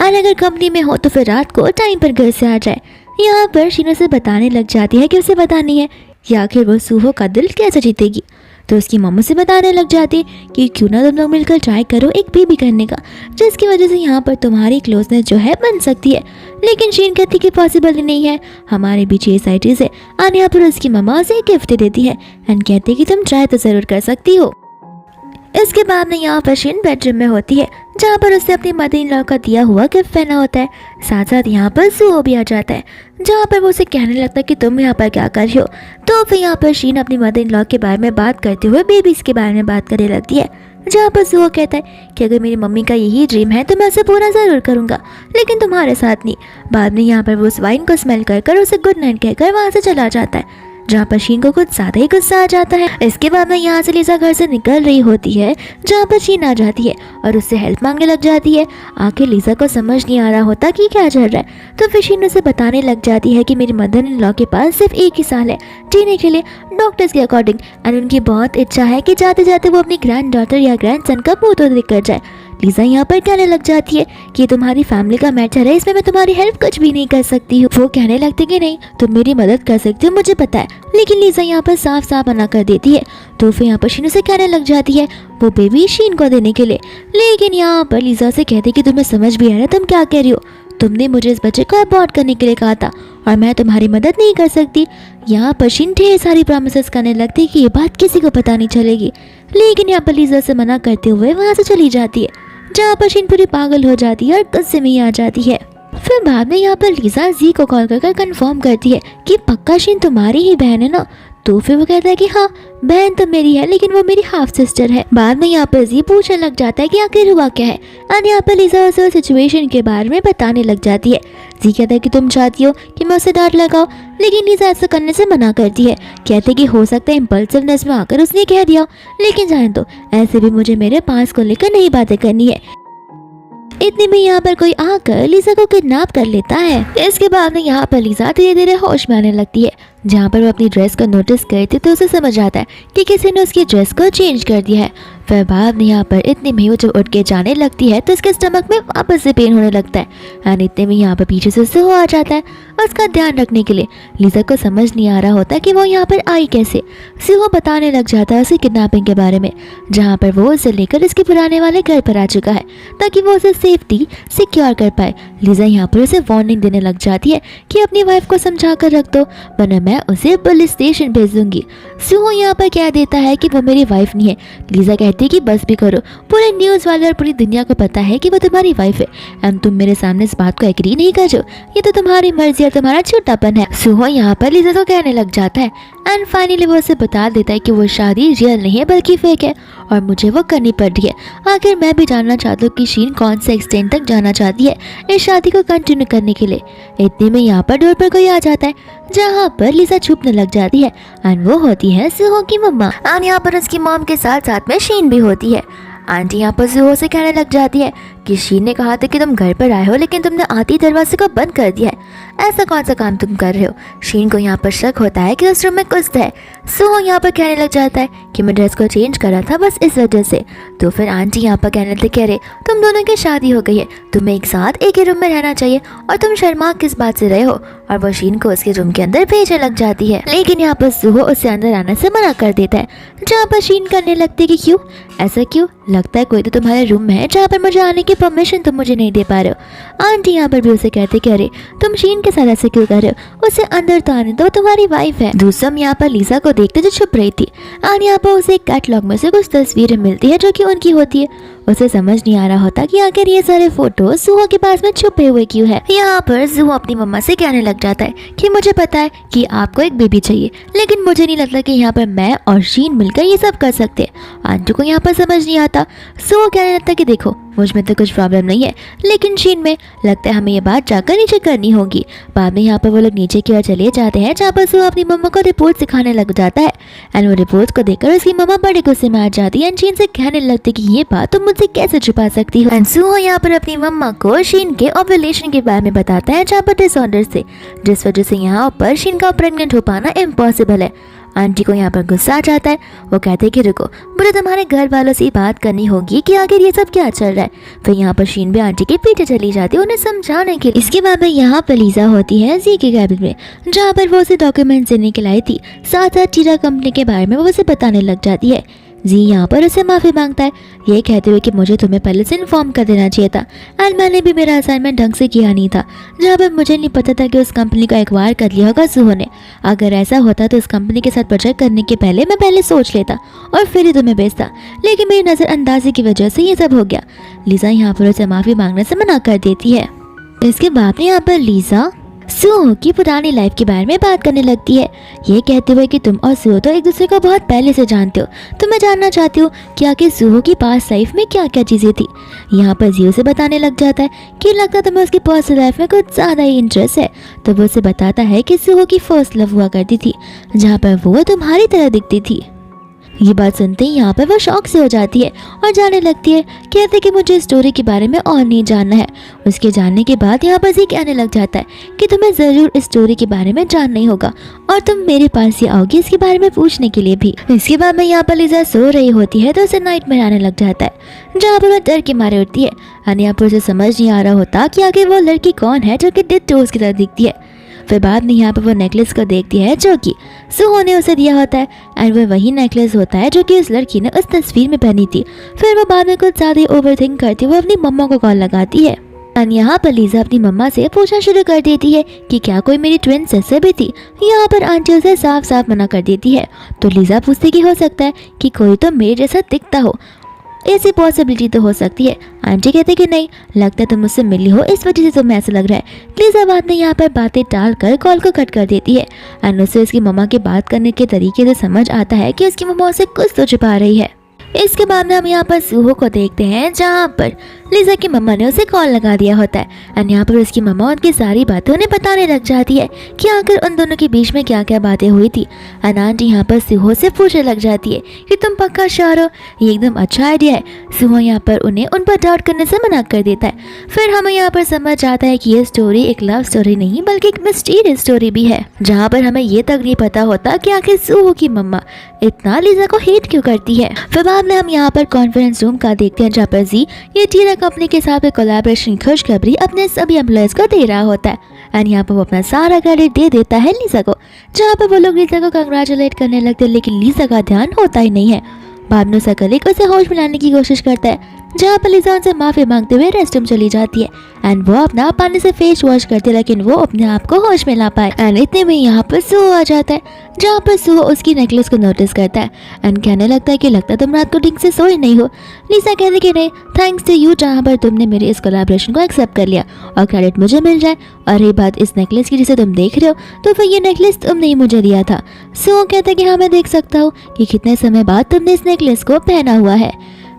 और अगर कंपनी में हो तो फिर रात को टाइम पर घर से आ जाए। यहाँ पर शीना से बताने लग जाती है कि उसे बतानी है कि आखिर वो सुहो का दिल कैसे जीतेगी। तो उसकी मम्मा से बताने लग जाती है कि क्यों ना तुम लोग मिलकर ट्राई करो एक बेबी करने का, जिसकी वजह से यहाँ पर तुम्हारी क्लोजनेस जो है बन सकती है। लेकिन शीन कहती कि पॉसिबल ही नहीं है, हमारे बीच ये सारी चीज़ें। और यहाँ पर उसकी मम्मा उसे एक गिफ्ट देती है एंड कहती है कि तुम ट्राई तो ज़रूर कर सकती हो। इसके बाद में यहाँ पर शीन बेडरूम में होती है, जहाँ पर उसने अपनी मदर इन लॉ का दिया हुआ गिफ्ट पहना होता है। साथ साथ यहाँ पर सुहो भी आ जाता है, जहाँ पर वो उसे कहने लगता है कि तुम यहाँ पर क्या कर रही हो। तो फिर यहाँ पर शीन अपनी मदर इन लॉ के बारे में बात करते हुए बेबीज के बारे में बात करने लगती है, जहाँ पर सुहो कहता है कि अगर मेरी मम्मी का यही ड्रीम है तो मैं उसे पूरा ज़रूर करूँगा, लेकिन तुम्हारे साथ नहीं। बाद में यहाँ पर वो उस वाइन को स्मेल कर उसे गुड नाइट कहकर वहाँ से चला जाता है। जहाँ पर शीन को कुछ ज्यादा ही गुस्सा आ जाता है। इसके बाद में यहाँ से लिसा घर से निकल रही होती है जहाँ पर शीन आ जाती है और उससे हेल्प मांगने लग जाती है। आखिर लिसा को समझ नहीं आ रहा होता कि क्या चल रहा है, तो फिर शीन उसे बताने लग जाती है कि मेरी मदर इन लॉ के पास सिर्फ 1 ही साल है जीने के लिए डॉक्टर्स के अकॉर्डिंग, एंड उनकी बहुत इच्छा है कि जाते जाते वो अपनी ग्रैंड डॉटर या ग्रैंड सन का मुंह तो देख कर जाए। लिसा यहाँ पर कहने लग जाती है कि तुम्हारी फैमिली का मैटर है, इसमें मैं तुम्हारी हेल्प कुछ भी नहीं कर सकती हूँ। वो कहने लगती कि नहीं तुम मेरी मदद कर सकती हो, मुझे पता है, लेकिन लिसा यहाँ पर साफ साफ मना कर देती है। तो फिर यहाँ पर शीन से कहने लग जाती है वो बेबी शीन को देने के लिए, लेकिन यहाँ पर लिसा से कहती कि तुम्हें समझ भी आ रहा है तुम क्या कह रही हो, तुमने मुझे इस बच्चे को अबॉर्ट करने के लिए कहा था और मैं तुम्हारी मदद नहीं कर सकती। यहाँ पर शीन ढेर सारी प्रॉमिसेस करने लगती है कि ये बात किसी को पता नहीं चलेगी, लेकिन यहाँ पर लिसा से मना करते हुए वहाँ से चली जाती है, जहाँ पर शीन पूरी पागल हो जाती है और गुस्से में ही आ जाती है। फिर बाद में यहाँ पर लिसा जी को कॉल कर कंफर्म करती है कि पक्का शीन तुम्हारी ही बहन है ना। तो फिर वो कहता है कि हाँ बहन तो मेरी है, लेकिन वो मेरी हाफ सिस्टर है। बाद में यहाँ पर जी पूछने लग जाता है कि आखिर हुआ क्या है, और यहाँ पर लिसा उसे सिचुएशन के बारे में बताने लग जाती है। जी कहता है कि तुम चाहती हो कि मैं उसे डांट लगाऊं, लेकिन लिसा ऐसा करने से मना करती है। कहते कि हो सकता है इम्पल्सिवनेस में आकर उसने कह दिया, लेकिन जाने दो, ऐसे भी मुझे मेरे पास को लेकर नहीं बातें करनी है। इतने में यहाँ पर कोई आकर लिसा को किडनैप कर लेता है। इसके बाद में यहाँ पर लिसा धीरे धीरे होश में आने लगती है। जहाँ पर वो अपनी ड्रेस को नोटिस करती तो उसे समझ आता है कि किसी ने उसकी ड्रेस को चेंज कर दिया है। फिर बाद में यहाँ पर इतने में वो जब उठ के जाने लगती है तो उसके स्टमक में वापस से पेन होने लगता है, एंड इतने में यहाँ पर पीछे से सुहो आ जाता है उसका ध्यान रखने के लिए। लिसा को समझ नहीं आ रहा होता कि वो यहाँ पर आई कैसे। सुहो बताने लग जाता है उसे किडनैपिंग के बारे में, जहाँ पर वो उसे लेकर इसके पुराने वाले घर पर आ चुका है ताकि वो उसे सेफ्टी सिक्योर कर पाए। लिसा यहाँ पर उसे वार्निंग देने लग जाती है कि अपनी वाइफ को समझा कर रख दो, वरना मैं उसे पुलिस स्टेशन भेज दूंगी। सुहो यहाँ पर कह देता है कि वो मेरी वाइफ नहीं है। लिसा कहती है कि बस भी करो, पूरे न्यूज़ वाले और पूरी दुनिया को पता है कि वो तुम्हारी वाइफ है, एंड तुम मेरे सामने इस बात को एग्री नहीं कर रहे हो, ये तो तुम्हारी मर्जी और तुम्हारा छोटापन है। सुहो यहाँ पर लिसा को कहने लग जाता है, एंड फाइनली वो उसे बता देता है कि वो शादी रियल नहीं है बल्कि फेक है और मुझे वो करनी पड़ रही है। आखिर मैं भी जानना चाहता हूँ कि शीन कौन से एक्सटेंट तक जाना चाहती है इस शादी को कंटिन्यू करने के लिए। इतने में यहाँ पर डोर पर कोई आ जाता है, जहाँ पर लिसा छुपने लग जाती है, एंड वो होती है सुहो की मम्मा, एंड यहाँ पर उसकी मॉम के साथ साथ में शीन भी होती है। आंटी यहाँ पर सुहो से कहने लग जाती है कि शीन ने कहा था कि तुम घर पर आए हो, लेकिन तुमने आती दरवाजे को बंद कर दिया है, ऐसा कौन सा काम तुम कर रहे हो। शीन को यहाँ पर शक होता है कि उस रूम में कुछ है। सुहो यहाँ पर कहने लग जाता है कि मैं ड्रेस को चेंज करा था बस इस वजह से। तो फिर आंटी यहाँ पर कहने लगते कह रहे तुम दोनों की शादी हो गई है, तुम्हें एक साथ एक ही रूम में रहना चाहिए और तुम शर्मा किस बात से रहे हो, और वो शीन को उसके रूम के अंदर भेजने लग जाती है। लेकिन यहाँ पर सुहो उसे अंदर आने से मना कर देता है, जहाँ पर शीन करने लगती है कि क्यों, ऐसा क्यों, लगता है कोई तो तुम्हारे रूम में है जहाँ पर मुझे आने की परमिशन तुम मुझे नहीं दे पा रहे हो। आंटी यहाँ पर भी उसे कहते कह रहे तुम शीन के साथ ऐसे क्यों कर रहे हो, उसे अंदर तो आने दो, तुम्हारी वाइफ है। दूसरा यहाँ पर लिसा को देखते जो छुप रही थी, और यहाँ पर उसे एक कैटलॉग में से कुछ तस्वीरें मिलती है जो कि उनकी होती है। उसे समझ नहीं आ रहा होता कि आखिर ये सारे फोटो सुहो के पास में छुपे हुए क्यों है। यहाँ पर सुहो अपनी मम्मा से कहने लग जाता है कि मुझे पता है कि आपको एक बेबी चाहिए, लेकिन मुझे नहीं लगता कि यहाँ पर मैं और शीन मिलकर ये सब कर सकते। आंटी को यहाँ पर समझ नहीं आता। सुहो कहने लगता है कि देखो मुझ में तो कुछ प्रॉब्लम नहीं है, लेकिन शीन में लगता है हमें ये बात जाकर नीचे करनी होगी। बाद में यहाँ पर वो लोग नीचे की ओर चले जाते हैं, जहाँ पर सुहो अपनी मम्मा को रिपोर्ट सिखाने लग जाता है, एंड वो रिपोर्ट को देखकर उसकी मम्मा बड़े गुस्से में आ जाती है, एंड शीन से कहने लगती कि ये बात तुम मुझसे कैसे छुपा सकती हो। एंड सुहो यहाँ पर अपनी मम्मा को शीन के ओव्यूलेशन के बारे में बताता है, जहाँ पर डिसऑर्डर से, जिस वजह से यहाँ पर शीन का प्रेग्नेंट हो पाना इम्पॉसिबल है। आंटी को यहाँ पर गुस्सा आ जाता है। वो कहते हैं कि रुको, मुझे तुम्हारे घर वालों से बात करनी होगी कि आखिर ये सब क्या चल रहा है। फिर यहाँ पर शीन भी आंटी के पीछे चली जाती है उन्हें समझाने के लिए। इसके बाद में यहाँ पर लिसा होती है जी के कैबिन में, जहाँ पर वो उसे डॉक्यूमेंट्स देने के लाई थी, साथ साथ टीरा कंपनी के बारे में वो उसे बताने लग जाती है। जी यहाँ पर उसे माफ़ी मांगता है, ये कहते हुए कि मुझे तुम्हें पहले से इन्फॉर्म कर देना चाहिए था, एंड मैंने भी मेरा असाइनमेंट ढंग से किया नहीं था, जहाँ पर मुझे नहीं पता था कि उस कंपनी को एक्वायर कर लिया होगा सुहो ने। अगर ऐसा होता तो उस कंपनी के साथ प्रोजेक्ट करने के पहले मैं पहले सोच लेता और फिर ही तुम्हें भेजता, लेकिन मेरी नज़रअंदाजी की वजह से ये सब हो गया। लिसा यहाँ पर उसे माफ़ी मांगने से मना कर देती है। इसके बाद में यहाँ पर लिसा सुहो की पुरानी लाइफ के बारे में बात करने लगती है, ये कहते हुए कि तुम और सुहो तो एक दूसरे को बहुत पहले से जानते हो, तो मैं जानना चाहती हूँ कि आखिर सुहो की पास्ट लाइफ में क्या क्या चीज़ें थी। यहाँ पर जियो से बताने लग जाता है कि लगता तुम्हें उसकी पर्सनल लाइफ में कुछ ज़्यादा ही इंटरेस्ट है। तो वो उसे बताता है कि सुहो की फर्स्ट लव हुआ करती थी, जहाँ पर वो तुम्हारी तरह दिखती थी। ये बात सुनते ही यहाँ पर वो शौक से हो जाती है और जाने लगती है, कहते कि मुझे स्टोरी के बारे में और नहीं जानना है। उसके जानने के बाद यहाँ पर ये कहने लग जाता है कि तुम्हें ज़रूर इस स्टोरी के बारे में जानना ही होगा और तुम मेरे पास ही आओगी इसके बारे में पूछने के लिए भी। इसके बाद में यहाँ पर लिजा सो रही होती है तो उसे नाइटमेयर आने लग जाता है, जहाँ पर वह डर के मारे उठती है। और यहाँ पर उसे समझ नहीं आ रहा होता कि आगे वो लड़की कौन है जो कि डिट्टो उसकी तरह दिखती है। फिर बाद में यहाँ पर वो नेकलेस को देखती है जो कि सुहो ने उसे दिया होता है, एंड वह वही नेकलेस होता है जो कि उस लड़की ने उस तस्वीर में पहनी थी। फिर वो बाद में कुछ ज़्यादा ही ओवरथिंक करती हुए अपनी मम्मा को कॉल लगाती है। और यहाँ पर लीजा अपनी मम्मा से पूछना शुरू कर देती है कि क्या कोई मेरी ट्विन सिस्टर भी थी। यहाँ पर आंटी उसे साफ साफ मना कर देती है। तो लीजा पूछती कि हो सकता है कि कोई तो मेरे जैसा दिखता हो, ऐसी पॉसिबिलिटी तो हो सकती है। आंटी कहते कि नहीं, लगता है तुम मुझसे मिली हो, इस वजह से तुम्हें ऐसा लग रहा है। लीजा बाद में यहाँ पर बातें टाल कर कॉल को कट कर देती है। एंड उसे उसकी मम्मा की बात करने के तरीके से समझ आता है कि उसकी मम्मा उसे कुछ तो छुपा रही है। इसके बाद में हम यहाँ पर सुहो को देखते हैं, जहाँ पर लीजा की मम्मा ने उसे कॉल लगा दिया होता है। एंड यहाँ पर उसकी मम्मा उनकी सारी बातें उन्हें बताने लग जाती है कि आखिर उन दोनों के बीच में क्या क्या बातें हुई थी। एंड आंटी यहाँ पर सुहो से पूछने लग जाती है कि तुम पक्का श्योर हो, ये एकदम अच्छा आइडिया है। सुहो यहाँ पर उन्हें उन पर डाउट करने से मना कर देता है। फिर हमें यहाँ पर समझ आता है कि ये स्टोरी एक लव स्टोरी नहीं बल्कि एक मिस्टीरियस स्टोरी भी है, जहाँ पर हमें ये तक नहीं पता होता कि आखिर सुहो की मम्मा इतना लीजा को हेट क्यों करती है। फिर बाद में हम यहाँ पर कॉन्फ्रेंस रूम का देखते हैं, जहाँ पर जी ये टीरा कंपनी के साथ कोलैबोरेशन की खुशखबरी अपने सभी एम्प्लॉयज को दे रहा होता है। एंड यहाँ पर वो अपना सारा क्रेडिट दे देता है लीजा को, जहाँ पर वो लोग लीजा को कंग्रेचुलेट करने लगते हैं, लेकिन लीजा का ध्यान होता ही नहीं है। बाद में उसका कलीग उसे होश में लाने की कोशिश करता है, जहाँ पर लीजा उनसे माफी मांगते हुए रेस्टरूम चली जाती है। एंड वो अपना पानी से फेस वॉश करती है, लेकिन वो अपने आप को होश में ला पाए। एंड इतने में यहाँ पर सुहो आ जाता है, जहाँ पर सुहो उसकी नेकलेस को नोटिस करता है एंड कहने लगता है कि लगता तुम रात को ठीक से सोई नहीं हो। लीजा कहती कि नहीं, थैंक्स टू यू, जहाँ पर तुमने मेरे इस कोलैबोरेशन को एक्सेप्ट कर लिया और क्रेडिट मुझे मिल जाए। और ये बात इस नेकलेस की जिसे तुम देख रहे हो, तो फिर ये नेकलेस तुमने ही मुझे दिया था। सुहो कहता है कि हाँ मैं देख सकता हूँ कि कितने समय बाद तुमने इस नेकलेस को पहना हुआ है।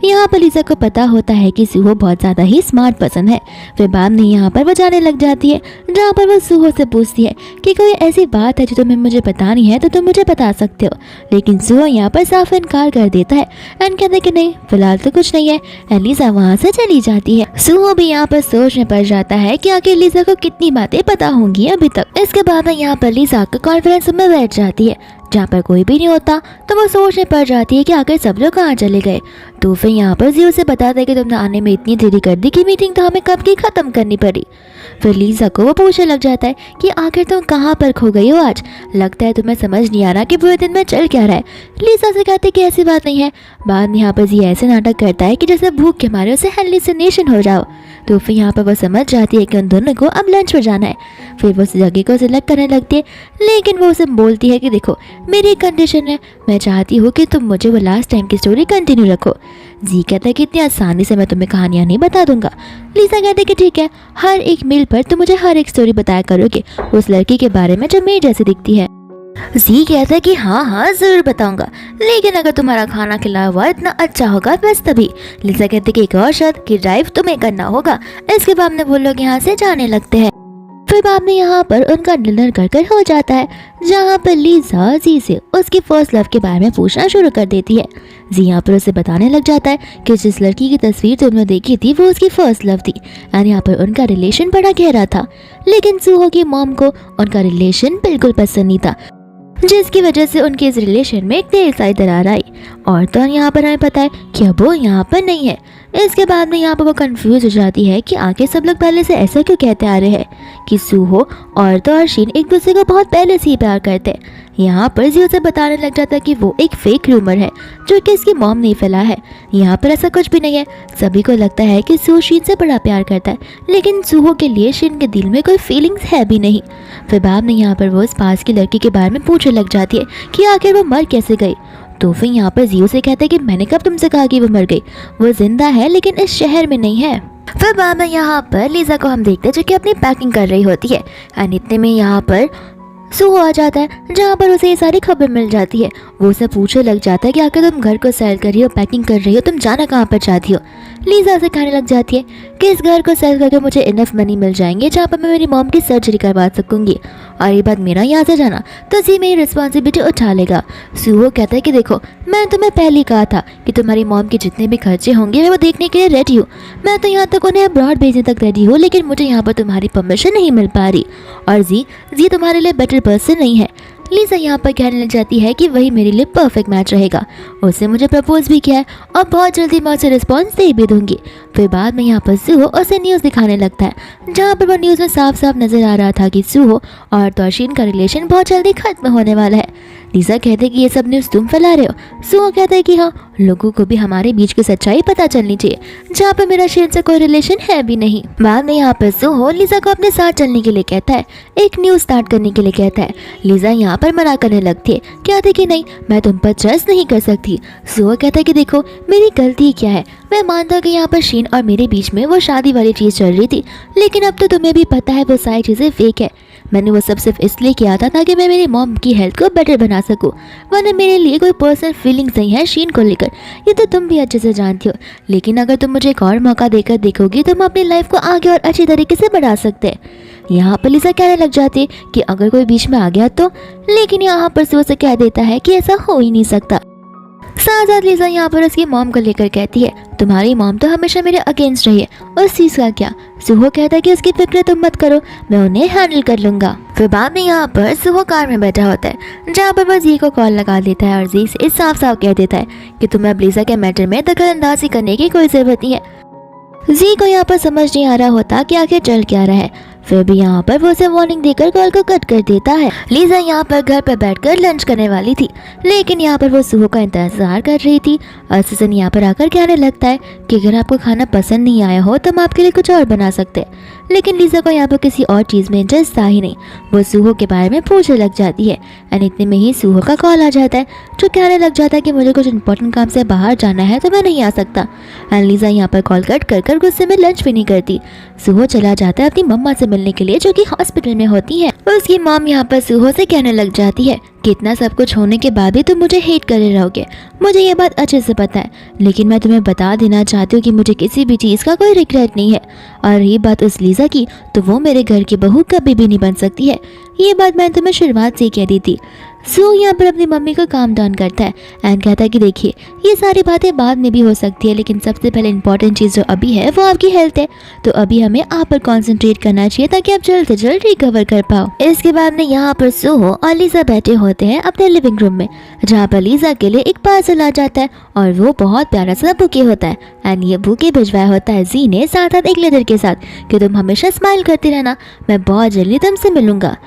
यहाँ पर लीजा को पता होता है कि सुहो बहुत ज़्यादा ही स्मार्ट पर्सन है। फिर बाद में यहाँ पर वो जाने लग जाती है, जहाँ पर वो सुहो से पूछती है कि कोई ऐसी बात है जो तुम्हें मुझे बतानी है तो तुम मुझे बता सकते हो। लेकिन सुहो यहाँ पर साफ इनकार कर देता है एंड कहते कि नहीं, फिलहाल तो कुछ नहीं है। लीजा वहाँ से चली जाती है। सुहो भी यहाँ पर सोचने पड़ जाता है कि आखिर लीजा को कितनी बातें पता होंगी अभी तक। इसके बाद में यहाँ पर लीजा कॉन्फ्रेंस में बैठ जाती है, जहाँ पर कोई भी नहीं होता। तो वो सोचने पड़ जाती है कि आखिर सब लोग कहाँ चले गए। तो फिर यहाँ पर जी उसे बताता है कि तुमने आने में इतनी देरी कर दी कि मीटिंग तो हमें कब की ख़त्म करनी पड़ी। फिर लीजा को वो पूछने लग जाता है कि आखिर तुम कहाँ पर खो गई हो आज, लगता है तुम्हें समझ नहीं आ रहा कि पूरे दिन में चल क्या रहा है। लीजा से कहते कि ऐसी बात नहीं है। बाद में यहाँ पर जी ऐसे नाटक करता है कि जैसे भूख के मारे उसे हेलुसिनेशन हो जाओ। तो फिर यहाँ पर वो समझ जाती है कि उन दोनों को अब लंच पर जाना है। फिर वो उस जगह को सिलेक्ट करने लगती है, लेकिन वो उसे बोलती है कि देखो मेरी एक कंडीशन है, मैं चाहती हूँ कि तुम मुझे वो लास्ट टाइम की स्टोरी कंटिन्यू रखो। जी कहता है कि इतनी आसानी से मैं तुम्हें कहानियाँ नहीं बता दूंगा। लीजा कहते है कि ठीक है, हर एक मील पर तुम मुझे हर एक स्टोरी बताया करोगे उस लड़की के बारे में जो मेरी जैसी दिखती है। जी कहता है कि हाँ हाँ जरूर बताऊंगा, लेकिन अगर तुम्हारा खाना खिलाया हुआ इतना अच्छा होगा बस तभी। लीजा कहते कि एक और शर्त कि ड्राइव तुम्हें करना होगा। इसके बाद में वो लोग यहाँ से जाने लगते हैं। फिर बाद में यहाँ पर उनका डिनर कर हो जाता है, जहाँ पर लीजा जी से उसकी फर्स्ट लव के बारे में पूछना शुरू कर देती है। जी यहाँ पर उसे बताने लग जाता है कि जिस लड़की की तस्वीर तुमने देखी थी वो उसकी फर्स्ट लव थी और यहाँ पर उनका रिलेशन बड़ा गहरा था, लेकिन सुहो की मॉम को उनका रिलेशन बिल्कुल पसंद नहीं था, जिसकी वजह से उनके इस रिलेशन में एक ढेर सारी दरार आई। और तो यहाँ पर हमें पता है कि अब वो यहाँ पर नहीं है। इसके बाद में यहाँ पर वो कंफ्यूज हो जाती है कि आगे सब लोग पहले से ऐसा क्यों कहते आ रहे हैं कि सुहो और तो अर्शिन एक दूसरे को बहुत पहले से ही प्यार करते हैं। यहाँ पर जी उसे बताने लग जाता है कि वो एक फेक रूमर है जो कि इसकी मॉम ने फैला है। यहाँ पर ऐसा कुछ भी नहीं है। सभी को लगता है कि सुहो शीन से बड़ा प्यार करता है, लेकिन सुहो के लिए शीन के दिल में कोई फीलिंग्स है भी नहीं। फिर बाद में यहाँ पर वो इस पास की लड़की के बारे में पूछने लग जाती है कि आखिर वो मर कैसे गई। तो फिर यहाँ पर जियो से कहते हैं कि मैंने कब तुमसे कहा कि वो मर गई, वो जिंदा है लेकिन इस शहर में नहीं है। फिर बाद में यहाँ पर लीजा को हम देखते हैं जो कि अपनी पैकिंग कर रही होती है। एंड इतने में यहाँ पर सुहो आ जाता है जहाँ पर उसे ये सारी खबर मिल जाती है। वो उसे पूछने लग जाता है कि आखिर तुम घर को सेल कर रही हो, पैकिंग कर रही हो, तुम जाना कहाँ पर चाहती हो। लीजा से कहने लग जाती है कि इस घर को सेल करके मुझे इनफ मनी मिल जाएंगे जहाँ पर मैं मेरी मॉम की सर्जरी करवा सकूंगी, और ये बात मेरा यहाँ से जाना तो जी मेरी रिस्पॉन्सिबिलिटी उठा लेगा। सुहो कहता है कि देखो मैं तुम्हें पहले ही कहा था कि तुम्हारी मॉम के जितने भी खर्चे होंगे मैं वो देखने के लिए रेडी हूँ। मैं तो यहाँ तक उन्हें अब्रॉड भेजने तक रेडी हूँ, लेकिन मुझे यहाँ पर तुम्हारी परमिशन नहीं मिल पा रही, और जी तुम्हारे लिए बेटर पर्सन नहीं है। लीजा यहाँ पर कहने लग जाती है कि वही मेरे लिए परफेक्ट मैच रहेगा। उसने मुझे प्रपोज भी किया है और बहुत जल्दी मैं उसे रिस्पॉन्स दे भी दूंगी। फिर बाद में यहाँ पर सुहो उसे न्यूज़ दिखाने लगता है जहाँ पर वो न्यूज़ में साफ साफ नजर आ रहा था कि सुहो और तौशीन का रिलेशन बहुत जल्दी खत्म होने वाला है। लीजा कहते कि ये सब न्यूज़ तुम फैला रहे हो। सुहो कहता है कि हाँ, लोगों को भी हमारे बीच की सच्चाई पता चलनी चाहिए जहाँ पर मेरा शेन से कोई रिलेशन है भी नहीं। बाद में यहाँ पर सुहो लीजा को अपने साथ चलने के लिए कहता है, एक न्यूज़ स्टार्ट करने के लिए कहता है। लीजा यहाँ पर मना करने लगती है, कहते कि नहीं मैं तुम पर ट्रस्ट नहीं कर सकती। सुहो कहता है कि देखो मेरी गलती क्या है, मैं मानता कि यहाँ पर शीन और मेरे बीच में वो शादी वाली चीज़ चल रही थी, लेकिन अब तो तुम्हें भी पता है वो सारी चीज़ें फेक है। मैंने वो सब सिर्फ इसलिए किया था ताकि मैं मेरी मॉम की हेल्थ को बेटर बना सकूं, वरना मेरे लिए कोई पर्सनल फीलिंग्स नहीं है शीन को लेकर, ये तो तुम भी अच्छे से जानती हो। लेकिन अगर तुम मुझे एक और मौका देकर देखोगी तो हम अपनी लाइफ को आगे और अच्छी तरीके से बढ़ा सकते हैं। यहाँ पर लीजा कहने लग जाती है कि अगर कोई बीच में आ गया तो, लेकिन यहाँ पर सुहो से कह देता है कि ऐसा हो ही नहीं सकता। साथ साथ लीजा यहाँ पर उसकी मॉम को लेकर कहती है, तुम्हारी मॉम तो हमेशा मेरे अगेंस्ट रही है, उस चीज़ का क्या। सुहो कहता है कि उसकी फिक्र तुम मत करो, मैं उन्हें हैंडल कर लूंगा। फिर बाद में यहाँ पर सुहो कार में बैठा होता है जहाँ पर वह जी को कॉल लगा देता है और जी से साफ साफ कह देता है कि तुम्हें अब लीजा के मैटर में दखलअंदाजी करने की कोई जरूरत नहीं है। जी को यहाँ पर समझ नहीं आ रहा होता कि आखिर चल क्या रहा है। फिर भी यहाँ पर वो उसे वार्निंग देकर कॉल को कट कर देता है। लीजा यहाँ पर घर पर बैठकर लंच करने वाली थी, लेकिन यहाँ पर वो सुहो का इंतजार कर रही थी। और सीजन यहाँ पर आकर कहने लगता है कि अगर आपको खाना पसंद नहीं आया हो तो हम आपके लिए कुछ और बना सकते हैं। लेकिन लीजा को यहाँ पर किसी और चीज़ में इंटरेस्ट था ही नहीं, वो सुहो के बारे में पूछने लग जाती है। एंड इतने में ही सुहो का कॉल आ जाता है जो कहने लग जाता है कि मुझे कुछ इंपॉर्टेंट काम से बाहर जाना है तो मैं नहीं आ सकता। एंड लीजा यहाँ पर कॉल कट कर गुस्से में लंच भी नहीं करती। सुहो चला जाता है अपनी मम्मा से मिलने के लिए जो कि हॉस्पिटल में होती है। उसकी मॉम यहाँ पर सुहो से कहने लग जाती है कि इतना सब कुछ होने के बाद भी तुम मुझे हेट करे रहोगे, मुझे ये बात अच्छे से पता है, लेकिन मैं तुम्हें बता देना चाहती हूँ कि मुझे किसी भी चीज़ का कोई रिग्रेट नहीं है। और ये बात उस लीजा की, तो वो मेरे घर की बहू कभी भी नहीं बन सकती है। ये बात मैंने तुम्हें शुरुआत से ही कह दी थी। सो यहाँ पर अपनी मम्मी को काम डाउन करता है एंड कहता है कि देखिए ये सारी बातें बाद में भी हो सकती है, लेकिन सबसे पहले इंपॉर्टेंट चीज़ जो अभी है वो आपकी हेल्थ है, तो अभी हमें आप पर कॉन्सेंट्रेट करना चाहिए ताकि आप जल्द से जल्द रिकवर कर पाओ। इसके बाद में यहाँ पर सुहो और लीजा बैठे होते हैं अपने लिविंग रूम में, जहाँ पर लीजा के लिए एक पार्सल आ जाता है और वो बहुत प्यारा सा बुके होता है। एंड ये बुके भिजवाया होता है जी ने साथ साथ एक लेटर के साथ कि तुम हमेशा स्माइल करती रहना, मैं बहुत जल्दी तुमसे मिलूंगा।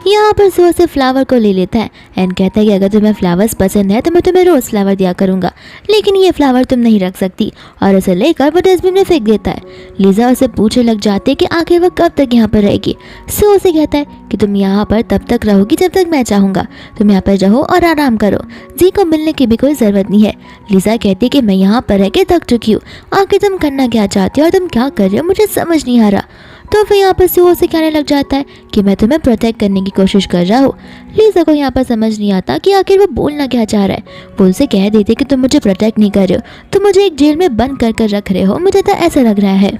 यहाँ पर सुहो से फ्लावर को ले लेता है एंड कहता है कि अगर तुम्हें फ्लावर्स पसंद है तो मैं तुम्हें रोज़ फ्लावर दिया करूँगा, लेकिन ये फ्लावर तुम नहीं रख सकती, और उसे लेकर वो डस्टबिन में फेंक देता है। लीजा उसे पूछने लग जाती है कि आखिर वह कब तक यहाँ पर रहेगी। सुहो से कहता है कि तुम यहाँ पर तब तक रहोगी जब तक मैं चाहूँगा, तुम यहाँ पर रहो और आराम करो, जी को मिलने की भी कोई ज़रूरत नहीं है। लीजा कहती है कि मैं यहाँ पर रह के थक चुकी हूँ, आखिर तुम करना क्या चाहती हो और तुम क्या कर रहे हो मुझे समझ नहीं आ रहा। तो फिर यहाँ पर सुहो से कहने लग जाता है कि मैं तुम्हें प्रोटेक्ट करने की कोशिश कर रहा हूँ। लीजा को यहाँ पर समझ नहीं आता कि आखिर वो बोलना क्या चाह रहा है। वो उसे कह देते कि तुम मुझे प्रोटेक्ट नहीं कर रहे हो, तुम मुझे एक जेल में बंद कर रख रहे हो, मुझे तो ऐसा लग रहा है।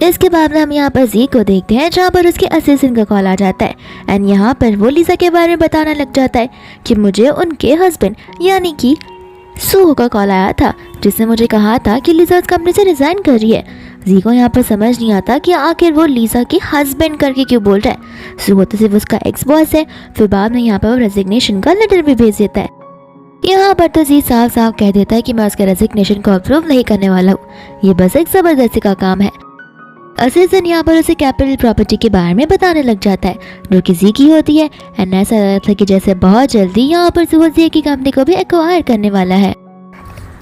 इसके बाद में हम यहाँ पर जी को देखते हैं जहाँ पर उसके असिस्टेंट का कॉल आ जाता है एंड यहाँ पर वो लीजा के बारे में बताना लग जाता है कि मुझे उनके हस्बैंड यानी कि सुहो का कॉल आया था जिसने मुझे कहा था कि लीजा उस कंपनी से रिजाइन कर रही है। जी को यहाँ पर समझ नहीं आता कि आखिर वो लीजा के हस्बैंड करके क्यों बोल रहा है। सुहो तो सिर्फ उसका एक्स बॉस है। फिर बाद में यहाँ पर वो रेजिग्नेशन का लेटर भी भेज देता है। यहाँ पर तो जी साफ साफ कह देता है कि मैं उसके रेजिग्नेशन को अप्रूव नहीं करने वाला हूँ, ये बस एक जबरदस्ती का काम है। असिस्टेंट यहाँ पर उसे कैपिटल प्रॉपर्टी के बारे में बताने लग जाता है जो कि जी की होती है एंड ऐसा लग रहा था कि जैसे बहुत जल्दी यहाँ पर सुहो जी की कंपनी को भी एक्वायर करने वाला है।